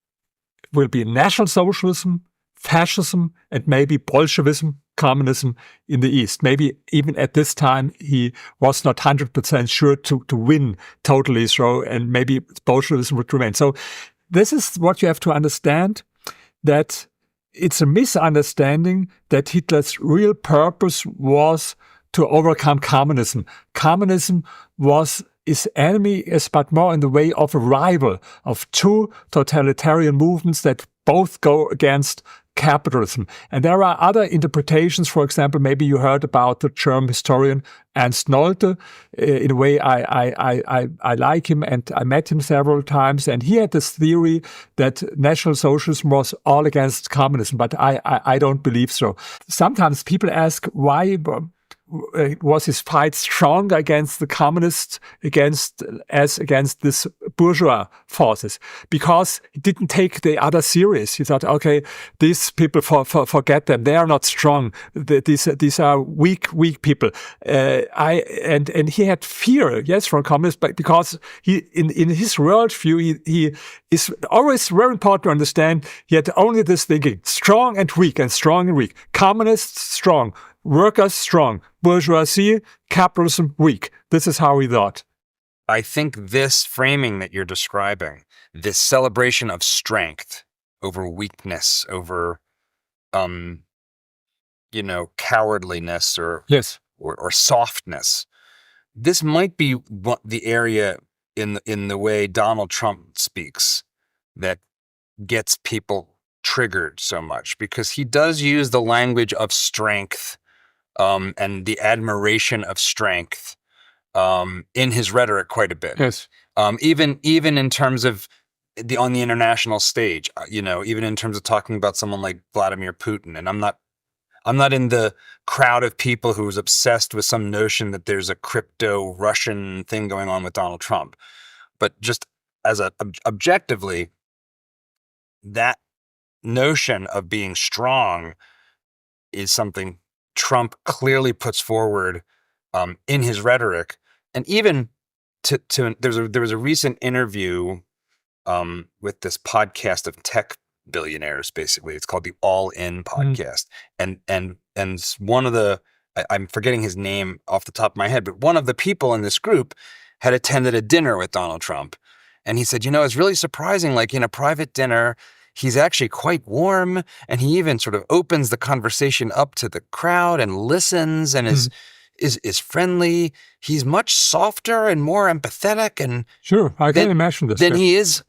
will be National Socialism, fascism, and maybe Bolshevism, communism in the East. Maybe even at this time, he was not 100% sure to win totally, and maybe Bolshevism would remain. So this is what you have to understand, that it's a misunderstanding that Hitler's real purpose was to overcome communism. Communism was his enemy, is but more in the way of a rival of two totalitarian movements that both go against capitalism. And there are other interpretations. For example, maybe you heard about the German historian Ernst Nolte. In a way, I like him, and I met him several times. And he had this theory that National Socialism was all against communism, but I don't believe so. Sometimes people ask, why was his fight stronger against the communists, against this bourgeois forces? Because he didn't take the other serious. He thought, okay, these people, forget them. They are not strong. These are weak people. And he had fear, yes, from communists, but because in his worldview, he is always very important to understand. He had only this thinking: strong and weak, and strong and weak. Communists strong. Workers strong, bourgeoisie, capitalism weak. This is how he thought. I think this framing that you're describing, this celebration of strength over weakness, over, cowardliness or softness, this might be the area in the way Donald Trump speaks that gets people triggered so much, because he does use the language of strength and the admiration of strength in his rhetoric quite a bit. Yes. Even in terms of on the international stage, even in terms of talking about someone like Vladimir Putin. And I'm not in the crowd of people who's obsessed with some notion that there's a crypto Russian thing going on with Donald Trump. But just as objectively, that notion of being strong is something Trump clearly puts forward in his rhetoric. And even there was a recent interview with this podcast of tech billionaires. Basically, it's called the All In podcast. And one of the, I'm forgetting his name off the top of my head, but one of the people in this group had attended a dinner with Donald Trump, and he said, it's really surprising. Like in a private dinner, he's actually quite warm, and he even sort of opens the conversation up to the crowd and listens and is friendly. He's much softer and more empathetic, and sure, I can imagine this. Then he is,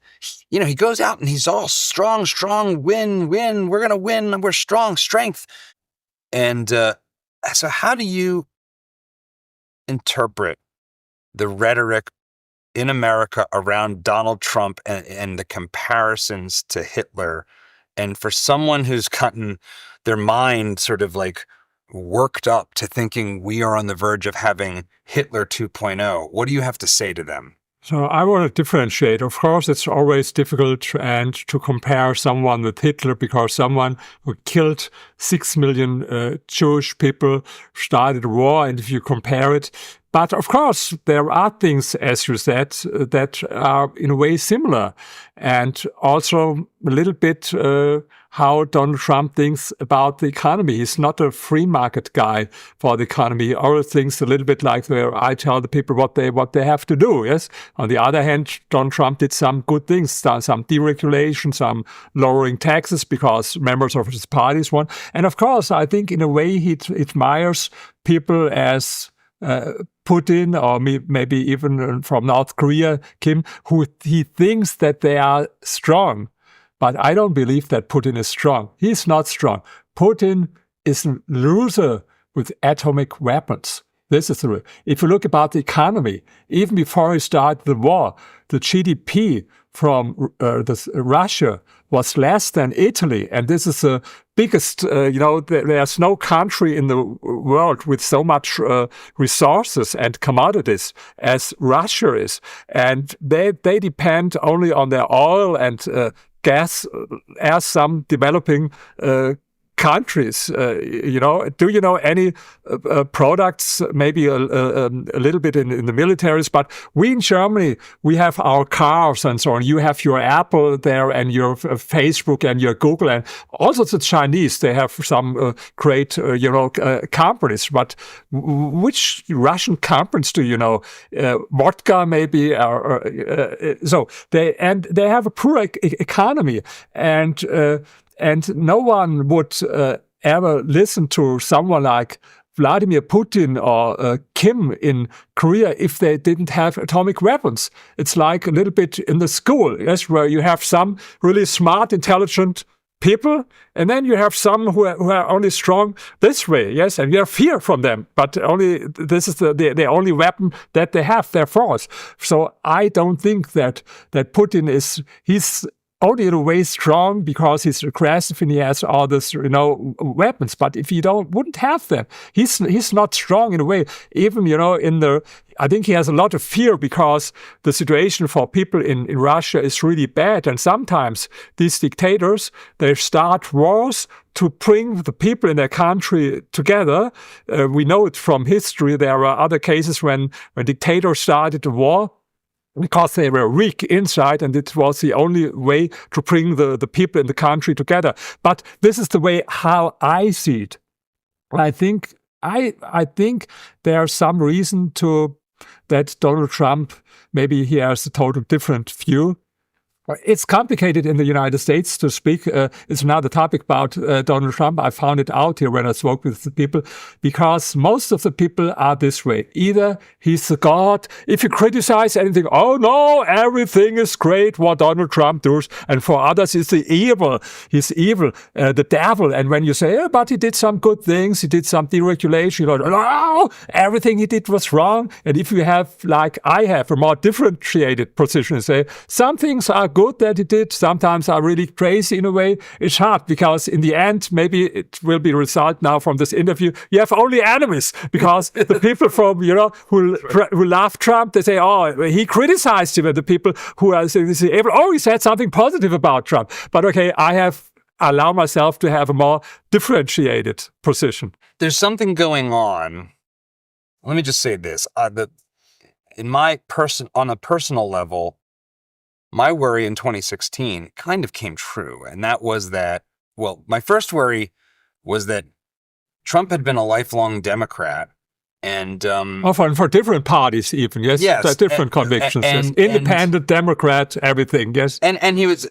he goes out and he's all strong, win, we're gonna win, we're strong, strength. And so how do you interpret the rhetoric in America around Donald Trump and the comparisons to Hitler? And for someone who's gotten their mind sort of like worked up to thinking we are on the verge of having Hitler 2.0, what do you have to say to them? So I want to differentiate. Of course, it's always difficult and to compare someone with Hitler, because someone who killed 6 million Jewish people started a war, and if you compare it. But of course, there are things, as you said, that are in a way similar. And also a little bit how Donald Trump thinks about the economy. He's not a free market guy for the economy. He always thinks a little bit like where I tell the people what they have to do. Yes. On the other hand, Donald Trump did some good things, some deregulation, some lowering taxes because members of his parties won. And of course, I think in a way he admires people as Putin, or maybe even from North Korea, Kim, who he thinks that they are strong. But I don't believe that Putin is strong. He's not strong. Putin is a loser with atomic weapons. This is the real. If you look about the economy, even before he started the war, the GDP from Russia was less than Italy. And this is the biggest, there's no country in the world with so much resources and commodities as Russia is. And they depend only on their oil and gas, as some developing countries. Do you know any products, maybe a little bit in the militaries, but we in Germany, we have our cars and so on. You have your Apple there and your Facebook and your Google, and also the Chinese, they have some great, companies. But which Russian companies do you know? Vodka maybe, so they have a poor economy, and no one would ever listen to someone like Vladimir Putin or Kim in Korea if they didn't have atomic weapons. It's like a little bit in the school, yes, where you have some really smart, intelligent people, and then you have some who are only strong this way, yes, and you have fear from them, but only this is the only weapon that they have, their force. So I don't think that Putin he's only in a way strong because he's aggressive and he has all this, weapons. But if you wouldn't have them, he's not strong in a way. Even, I think he has a lot of fear because the situation for people in Russia is really bad. And sometimes these dictators, they start wars to bring the people in their country together. We know it from history. There are other cases when dictators started a war because they were weak inside, and it was the only way to bring the people in the country together. But this is the way how I see it. I think there's some reason that Donald Trump, maybe he has a total different view. It's complicated in the United States to speak. It's another topic about Donald Trump. I found it out here when I spoke with the people, because most of the people are this way. Either he's a god. If you criticize anything, oh no, everything is great what Donald Trump does. And for others, it's the evil. He's evil, the devil. And when you say, but he did some good things, he did some deregulation, no, everything he did was wrong. And if you have, like I have, a more differentiated position and say, some things are good that he did, sometimes are really crazy in a way, it's hard, because in the end, maybe it will be a result now from this interview, you have only enemies, because the people from, who love Trump, they say, oh, he criticized him, and the people who are saying, oh, he said something positive about Trump. But okay, I allow myself to have a more differentiated position. There's something going on. Let me just say this. On a personal level, my worry in 2016 kind of came true. And that was that, my first worry was that Trump had been a lifelong Democrat. And for different parties even, yes? Yes. Different convictions, yes. Independent, Democrat, everything, yes. And he was,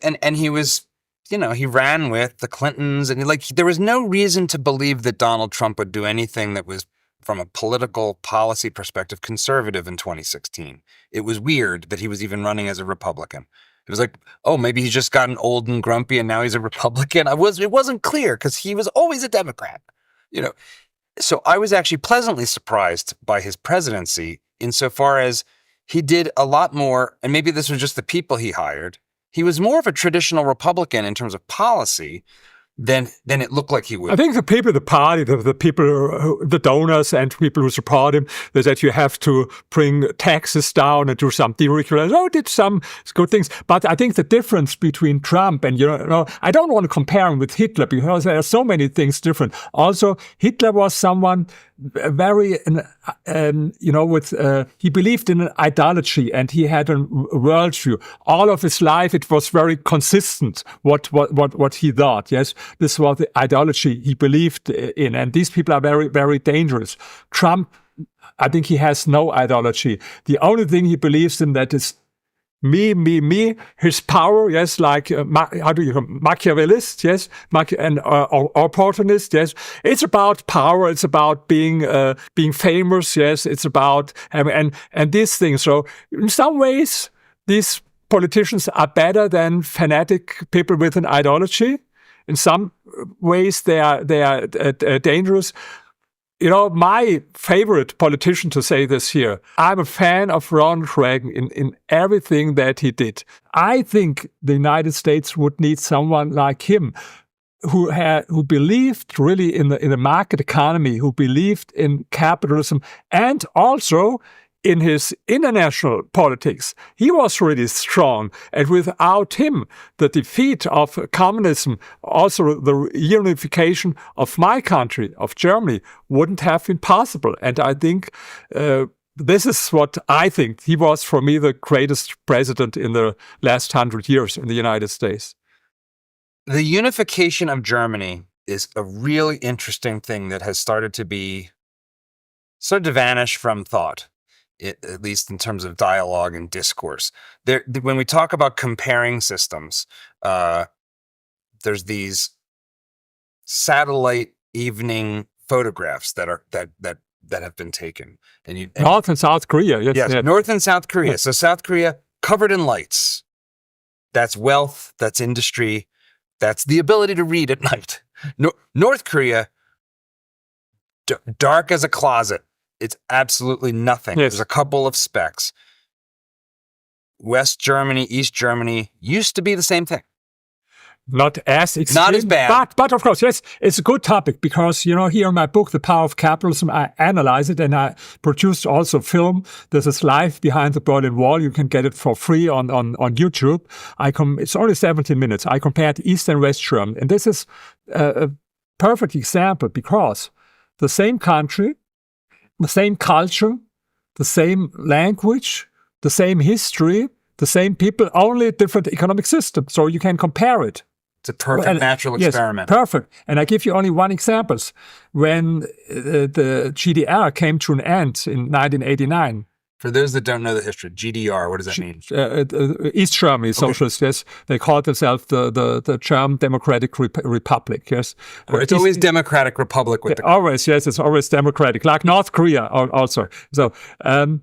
he ran with the Clintons, and there was no reason to believe that Donald Trump would do anything that was, from a political policy perspective, conservative in 2016. It was weird that he was even running as a Republican. It was like, oh, maybe he's just gotten old and grumpy and now he's a Republican. It wasn't clear because he was always a Democrat, So I was actually pleasantly surprised by his presidency insofar as he did a lot more, and maybe this was just the people he hired. He was more of a traditional Republican in terms of policy than it looked like he would. I think the people, the party, the people, the donors and people who support him, that you have to bring taxes down and do some deregulation. Oh, did some good things. But I think the difference between Trump and, I don't want to compare him with Hitler because there are so many things different. Also, Hitler was someone very, he believed in an idolatry and he had a worldview. All of his life, it was very consistent what he thought. Yes, this was the idolatry he believed in, and these people are very, very dangerous. Trump, I think he has no idolatry. The only thing he believes in that is me, his power, yes, like Machiavellist, yes, and opportunist, yes. It's about power. It's about being famous, yes. It's about and these things. So in some ways, these politicians are better than fanatic people with an ideology. In some ways, they are dangerous. My favorite politician to say this here, I'm a fan of Ronald Reagan in everything that he did. I think the United States would need someone like him who believed really in the market economy, who believed in capitalism, and also in his international politics. He was really strong. And without him, the defeat of communism, also the unification of my country, of Germany, wouldn't have been possible. And I think this is what I think. He was, for me, the greatest president in the last 100 years in the United States. The unification of Germany is a really interesting thing that has started to vanish from thought. At least in terms of dialogue and discourse. When we talk about comparing systems, there's these satellite evening photographs that have been taken. North and South Korea. Yes, North and South Korea. Yeah. So South Korea covered in lights. That's wealth, that's industry, that's the ability to read at night. North Korea, dark as a closet. It's absolutely nothing. Yes. There's a couple of specks. West Germany, East Germany used to be the same thing. Not as extreme. Not as bad. But of course, yes, it's a good topic because, here in my book, The Power of Capitalism, I analyze it and I produced also film. This is live behind the Berlin Wall. You can get it for free on YouTube. It's only 17 minutes. I compared East and West Germany. And this is a perfect example because the same country, the same culture, the same language, the same history, the same people, only different economic system. So you can compare it. It's a perfect natural experiment. Yes, perfect. And I give you only one example. When the GDR came to an end in 1989. For those that don't know the history, GDR, what does that mean? East Germany, socialists, yes. They called themselves the German Democratic Republic, yes. It's always Democratic Republic with always, yes, it's always democratic, like North Korea also. So, and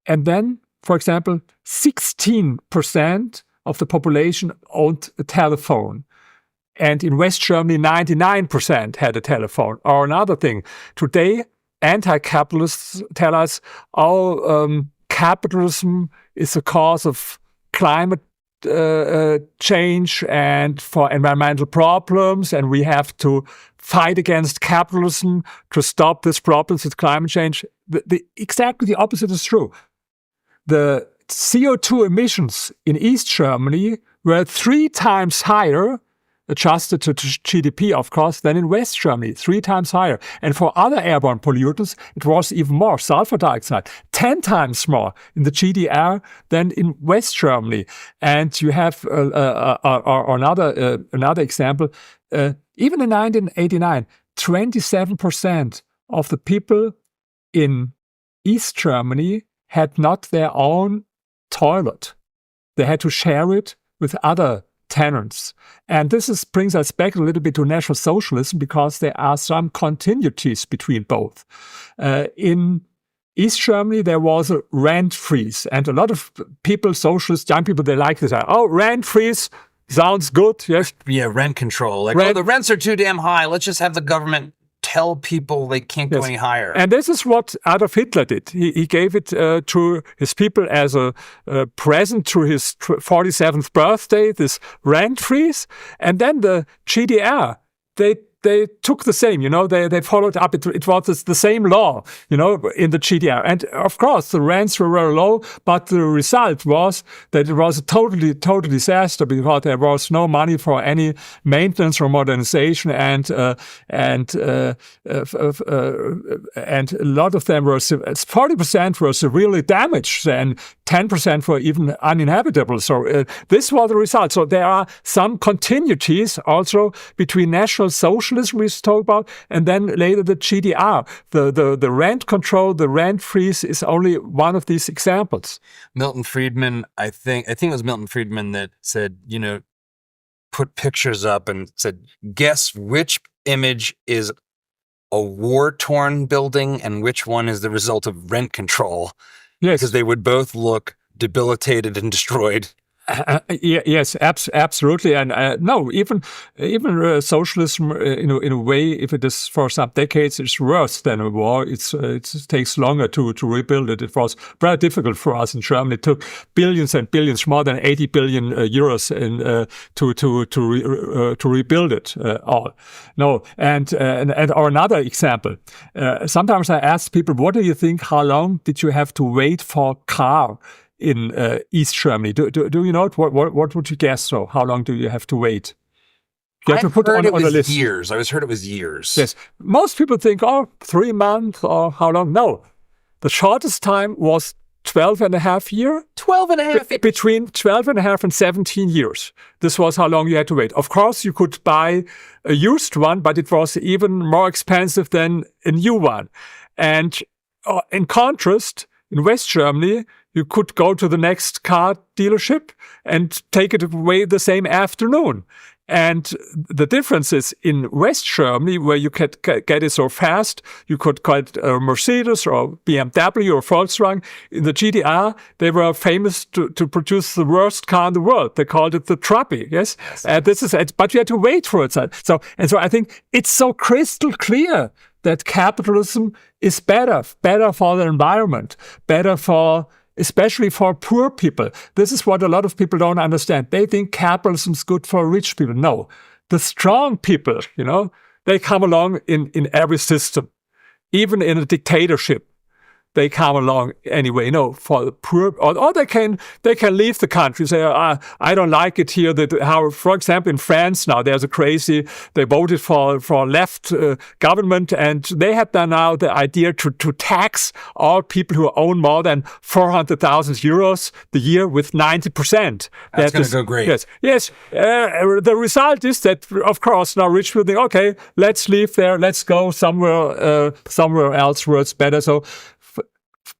then, for example, 16% of the population owned a telephone. And in West Germany, 99% had a telephone. Or another thing, today, anti-capitalists tell us, capitalism is a cause of climate change and for environmental problems, and we have to fight against capitalism to stop these problems with climate change. Exactly the opposite is true. The CO2 emissions in East Germany were 3 times higher, adjusted to GDP, of course, than in West Germany, 3 times higher. And for other airborne pollutants, it was even more, sulfur dioxide, 10 times more in the GDR than in West Germany. And you have another example. Even in 1989, 27% of the people in East Germany had not their own toilet. They had to share it with other tenants. And this brings us back a little bit to National Socialism because there are some continuities between both. In East Germany, there was a rent freeze. And a lot of people, socialists, young people, they like this. Rent freeze sounds good. Yes. Yeah, rent control. The rents are too damn high. Let's just have the government tell people they can't go any higher. And this is what Adolf Hitler did. He gave it to his people as a present to his 47th birthday, this rent freeze. And then the GDR, they took the same, they followed up. It was the same law, in the GDR. And of course, the rents were very low, but the result was that it was a total disaster because there was no money for any maintenance or modernization, and a lot of them were 40% were severely damaged, and 10% were even uninhabitable. So this was the result. So there are some continuities also between National Socialism we spoke about, and then later the GDR. The rent control, the rent freeze is only one of these examples. Milton Friedman, I think it was Milton Friedman that said, put pictures up and said, guess which image is a war-torn building and which one is the result of rent control. Yes. Because they would both look debilitated and destroyed. Yes, absolutely, and no, even socialism, in a way, if it is for some decades, it's worse than a war. It takes longer to rebuild it. It was very difficult for us in Germany. It took billions and billions, more than 80 billion euros, to rebuild it all. No, and or another example. Sometimes I ask people, what do you think? How long did you have to wait for a car in East Germany? Do you know it? What would you guess? So how long do you have to wait? You have to put on a list. Years. I heard it was years. Yes. Most people think, 3 months or how long? No. The shortest time was 12 and a half years. 12 and a half? Between 12 and a half and 17 years. This was how long you had to wait. Of course, you could buy a used one, but it was even more expensive than a new one. And in contrast, in West Germany, you could go to the next car dealership and take it away the same afternoon. And the difference is in West Germany, where you could get it so fast, you could get a Mercedes or BMW or Volkswagen. In the GDR, they were famous to produce the worst car in the world. They called it the Trabi. Yes, but you had to wait for it. So I think it's so crystal clear that capitalism is better for the environment, especially for poor people. This is what a lot of people don't understand. They think capitalism is good for rich people. No, the strong people, they come along in every system, even in a dictatorship. They come along anyway. For the poor, or they can leave the country. Say, I don't like it here. For example, in France now, there's they voted for left government, and they have now the idea to tax all people who own more than 400,000 euros the year with 90%. That's going to go great. Yes. The result is that, of course, now rich people think, okay, let's leave there. Let's go somewhere else where it's better. So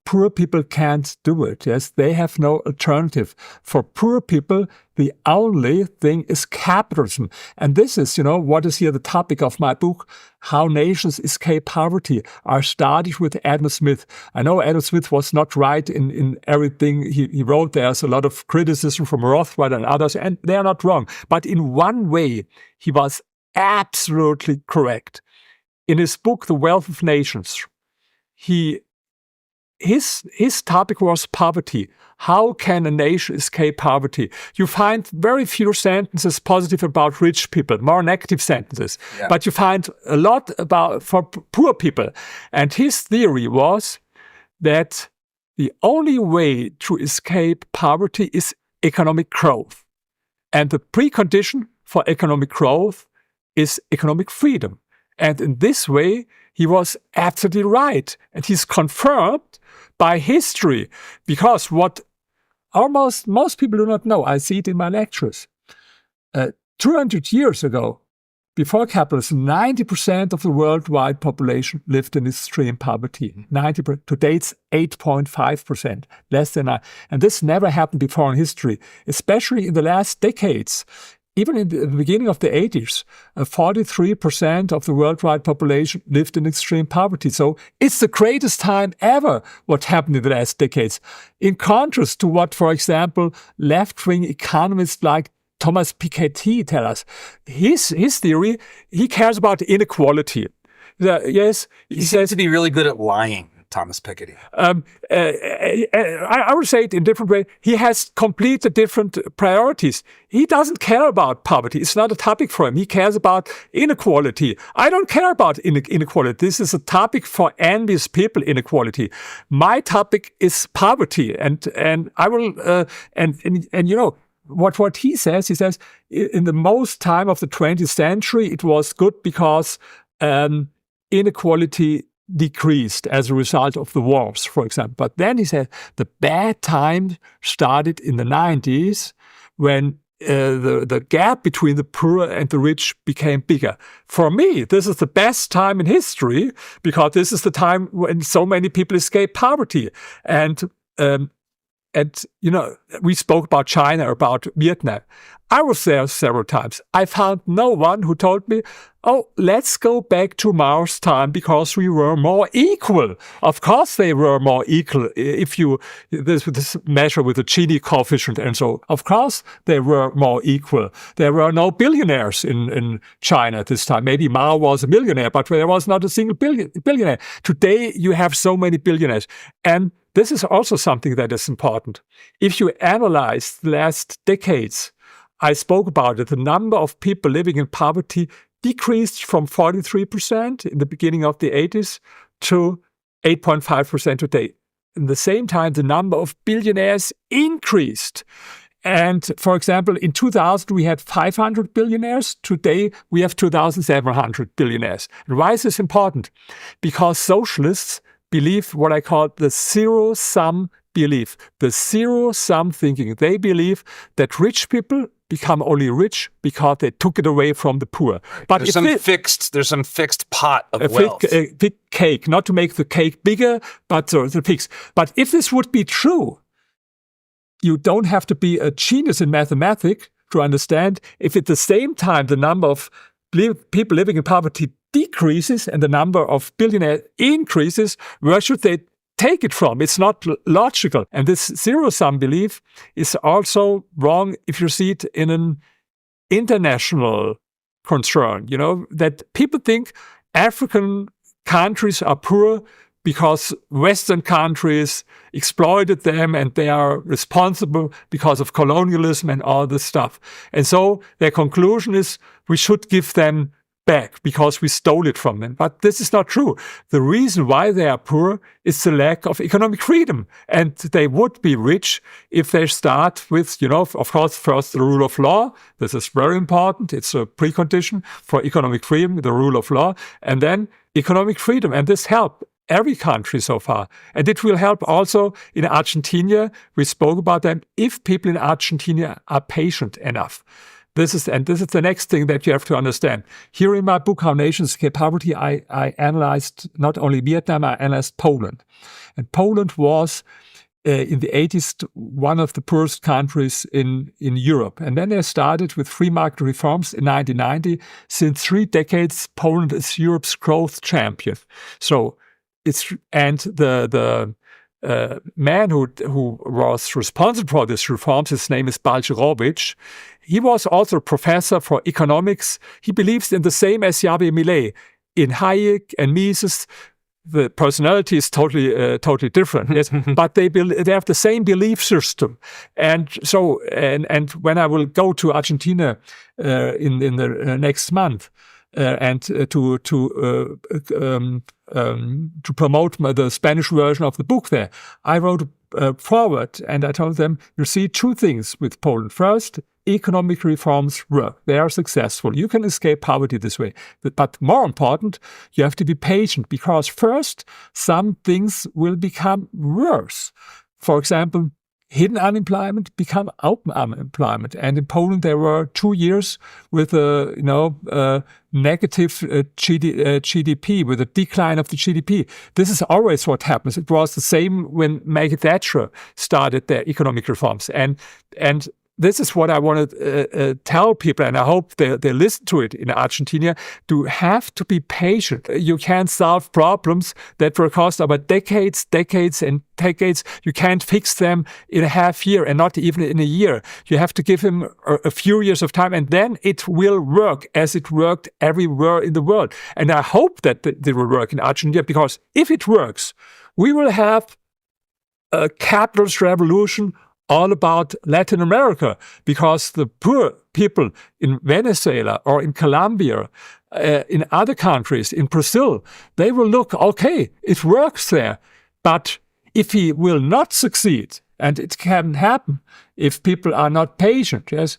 poor people can't do it. Yes, they have no alternative. For poor people, the only thing is capitalism. And this is, what is here the topic of my book, How Nations Escape Poverty. I started with Adam Smith. I know Adam Smith was not right in everything he wrote. There's a lot of criticism from Rothbard and others, and they are not wrong. But in one way, he was absolutely correct. In his book, The Wealth of Nations, his topic was poverty. How can a nation escape poverty? You find very few sentences positive about rich people, more negative sentences. Yeah. But you find a lot for poor people. And his theory was that the only way to escape poverty is economic growth. And the precondition for economic growth is economic freedom. And in this way, he was absolutely right. And he's confirmed by history, because what most people do not know, I see it in my lectures. 200 years ago, before capitalism, 90% of the worldwide population lived in extreme poverty. 90%. Today it's 8.5%, less than that. And this never happened before in history, especially in the last decades. Even in the beginning of the 80s, 43% of the worldwide population lived in extreme poverty. So it's the greatest time ever what happened in the last decades. In contrast to what, for example, left-wing economists like Thomas Piketty tell us. His theory, he cares about inequality. Yes, he seems to be really good at lying, Thomas Piketty. I would say it in a different way. He has completely different priorities. He doesn't care about poverty. It's not a topic for him. He cares about inequality. I don't care about inequality. This is a topic for envious people, inequality. My topic is poverty. And I will, and you know, what he says in the most time of the 20th century, it was good because inequality decreased as a result of the wars, for example. But then he said the bad time started in the 90s when the gap between the poor and the rich became bigger. For me, this is the best time in history because this is the time when so many people escape poverty. And you know, we spoke about China, about Vietnam. I was there several times. I found no one who told me, oh, let's go back to Mao's time because we were more equal. Of course they were more equal. If you, this measure with the Gini coefficient and so, of course they were more equal. There were no billionaires in China at this time. Maybe Mao was a millionaire, but there was not a single billionaire. Today you have so many billionaires. And this is also something that is important. If you analyze the last decades, I spoke about it, the number of people living in poverty decreased from 43% in the beginning of the 80s to 8.5% today. At the same time, the number of billionaires increased. And for example, in 2000, we had 500 billionaires. Today, we have 2,700 billionaires. And why is this important? Because socialists believe what I call the zero-sum belief, the zero-sum thinking. They believe that rich people become only rich because they took it away from the poor. But there's some fixed pot of wealth. A big cake, not to make the cake bigger, but the fixed. But if this would be true, you don't have to be a genius in mathematics to understand if at the same time the number of people living in poverty decreases and the number of billionaires increases, where should they take it from? It's not logical. And this zero-sum belief is also wrong if you see it in an international concern, you know, that people think African countries are poor because Western countries exploited them and they are responsible because of colonialism and all this stuff. And so their conclusion is we should give them back because we stole it from them. But this is not true. The reason why they are poor is the lack of economic freedom. And they would be rich if they start with, you know, of course, first the rule of law. This is very important. It's a precondition for economic freedom, the rule of law. And then economic freedom. And this helped every country so far. And it will help also in Argentina. We spoke about them. If people in Argentina are patient enough. This is the next thing that you have to understand. Here in my book, How Nations Escape Poverty, I analyzed not only Vietnam, I analyzed Poland. And Poland was, in the 80s, one of the poorest countries in Europe. And then they started with free market reforms in 1990. Since 3 decades, Poland is Europe's growth champion. So the man who was responsible for these reforms, his name is Balcerowicz. He was also a professor for economics. He believes in the same as Javier Milei. In Hayek and Mises, the personality is totally different. Yes, but they have the same belief system. And so, and when I will go to Argentina in the next month, and to promote the Spanish version of the book there, I wrote a forward and I told them, you see 2 things with Poland. First, economic reforms work. They are successful. You can escape poverty this way. But more important, you have to be patient because first, some things will become worse. For example, hidden unemployment become open unemployment. And in Poland, there were 2 years with negative GDP, with a decline of the GDP. This is always what happens. It was the same when Maggie Thatcher started their economic reforms. And this is what I want to tell people, and I hope they listen to it in Argentina. You have to be patient. You can't solve problems that will cost about decades and decades. You can't fix them in a half year and not even in a year. You have to give them a few years of time, and then it will work as it worked everywhere in the world. And I hope that it will work in Argentina, because if it works, we will have a capitalist revolution all about Latin America, because the poor people in Venezuela or in Colombia, in other countries, in Brazil, they will look, okay, it works there. But if he will not succeed, and it can happen if people are not patient, yes,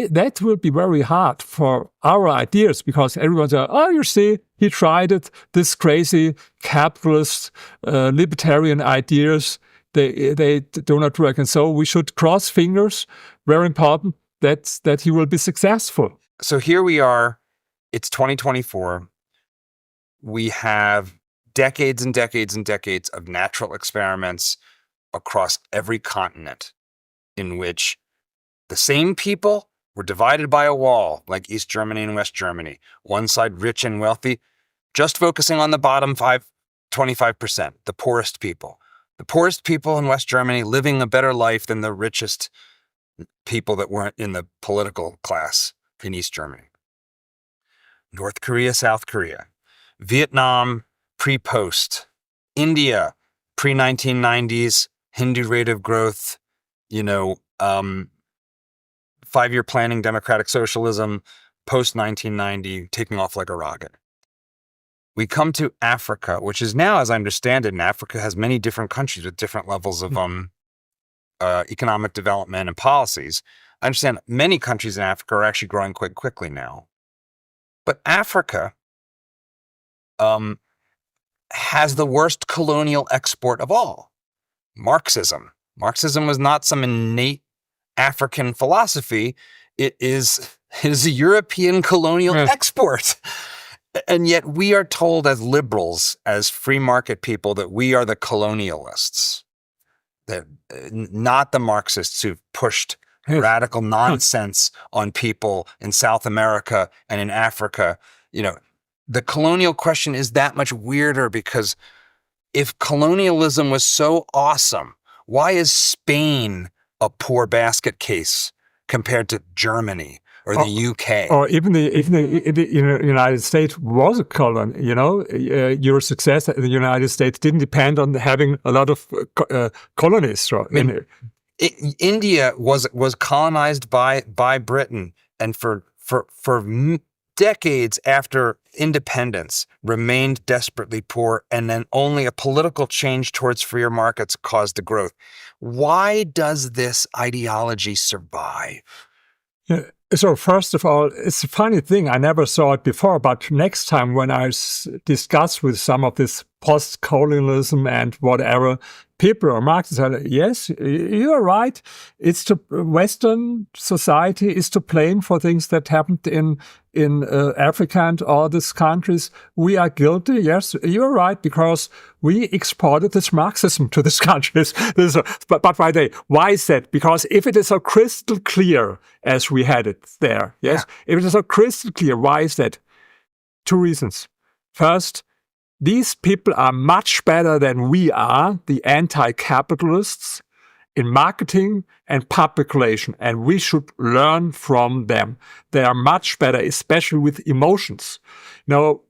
that will be very hard for our ideas, because everyone says, oh, you see, he tried it, this crazy capitalist, libertarian ideas, they do not work. And so we should cross fingers, very important, that he will be successful. So here we are, it's 2024. We have decades and decades and decades of natural experiments across every continent in which the same people were divided by a wall, like East Germany and West Germany. One side rich and wealthy, just focusing on the bottom 25%, the poorest people. The poorest people in West Germany living a better life than the richest people that weren't in the political class in East Germany. North Korea, South Korea. Vietnam, pre-post. India, pre-1990s, Hindu rate of growth, 5-year planning, democratic socialism, post-1990, taking off like a rocket. We come to Africa, which is now, as I understand it, and Africa has many different countries with different levels of economic development and policies. I understand many countries in Africa are actually growing quite quickly now. But Africa has the worst colonial export of all, Marxism. Marxism was not some innate African philosophy. It is a European colonial export. And yet we are told as liberals, as free market people, that we are the colonialists, that not the Marxists who've pushed radical nonsense on people in South America and in Africa. The colonial question is that much weirder, because if colonialism was so awesome, why is Spain a poor basket case compared to Germany or the UK? Or even the United States was a colony. Your success in the United States didn't depend on having a lot of colonists. India was colonized by Britain, and for decades after independence remained desperately poor, and then only a political change towards freer markets caused the growth. Why does this ideology survive? Yeah. So first of all, it's a funny thing. I never saw it before, but next time when I discuss with some of this post-colonialism and whatever, people or Marxists are like, yes, you're right. It's Western society is to blame for things that happened in Africa and all these countries. We are guilty. Yes, you're right, because we exported this Marxism to these countries. But by the way, why is that? Because if it is so crystal clear as we had it there, yes, if it is so crystal clear, why is that? Two reasons. First, these people are much better than we are, the anti-capitalists, in marketing and public relations, and we should learn from them. They are much better, especially with emotions.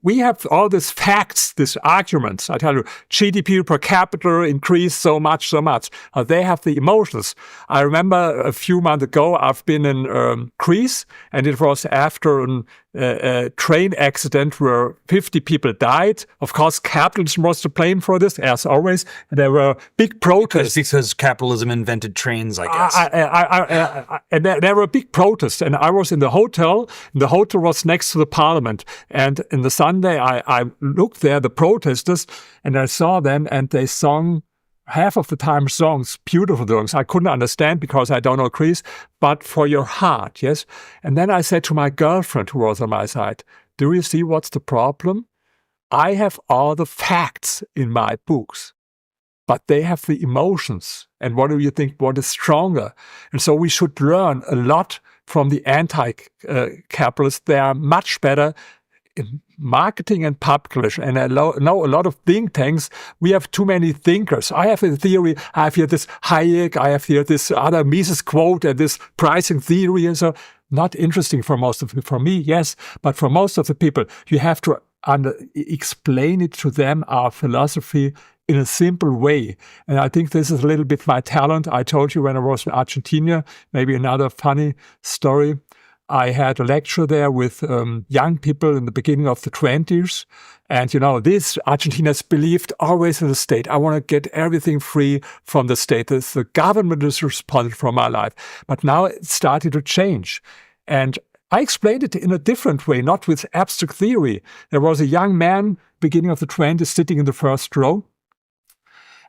We have all these facts, these arguments. I tell you, GDP per capita increased so much. They have the emotions. I remember a few months ago, I've been in Greece, and it was after a train accident where 50 people died. Of course, capitalism was to blame for this, as always. There were big protests. Because capitalism invented trains, I guess. And there were big protests, and I was in the hotel. The hotel was next to the parliament. And in the Sunday, I looked there, the protesters, and I saw them, and they sung half of the time songs, beautiful songs. I couldn't understand because I don't know Greece, but for your heart, yes? And then I said to my girlfriend, who was on my side, do you see what's the problem? I have all the facts in my books. but they have the emotions. And what do you think? What is stronger? And so we should learn a lot from the anti-capitalists. They are much better in marketing and publishing. And I know a lot of think tanks. We have too many thinkers. I have a theory. I have here this Hayek. I have here this other Mises quote and this pricing theory. And so not interesting for most of them. For me, yes. But for most of the people, you have to explain it to them, our philosophy, in a simple way. And I think this is a little bit my talent. I told you when I was in Argentina, maybe another funny story. I had a lecture there with young people in the beginning of the 20s. And, these Argentinians believed always in the state. I want to get everything free from the state. The government is responsible for my life. But now it started to change. And I explained it in a different way, not with abstract theory. There was a young man, beginning of the 20s, sitting in the first row.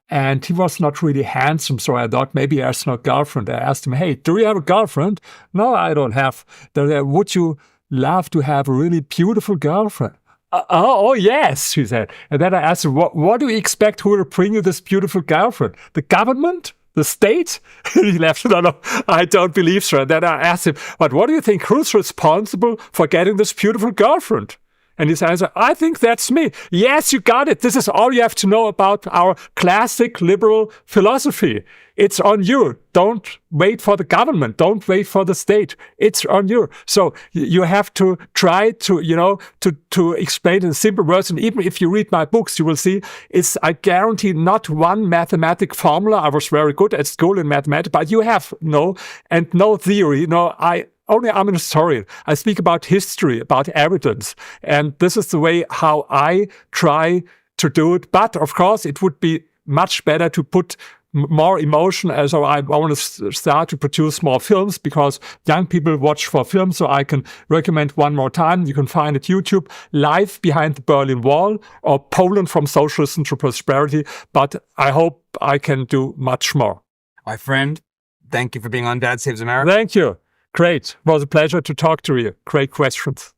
And he was not really handsome, so I thought maybe he has no girlfriend. I asked him, hey, do you have a girlfriend? No, I don't have. Would you love to have a really beautiful girlfriend? Oh, yes, she said. And then I asked him, what do you expect who will bring you this beautiful girlfriend? The government? The state? He laughed. No, I don't believe so. And then I asked him, but what do you think? Who's responsible for getting this beautiful girlfriend? And he says, I think that's me. Yes, you got it. This is all you have to know about our classic liberal philosophy. It's on you. Don't wait for the government. Don't wait for the state. It's on you. So you have to try to, to explain in simple words. And even if you read my books, you will see I guarantee not one mathematic formula. I was very good at school in mathematics, but you have no theory. I'm an historian. I speak about history, about evidence. And this is the way how I try to do it. But of course, it would be much better to put more emotion. So I want to start to produce more films because young people watch for films. So I can recommend one more time. You can find it YouTube, Life Behind the Berlin Wall or Poland from Socialism to Prosperity. But I hope I can do much more. My friend, thank you for being on Dad Saves America. Thank you. Great. It was a pleasure to talk to you. Great questions.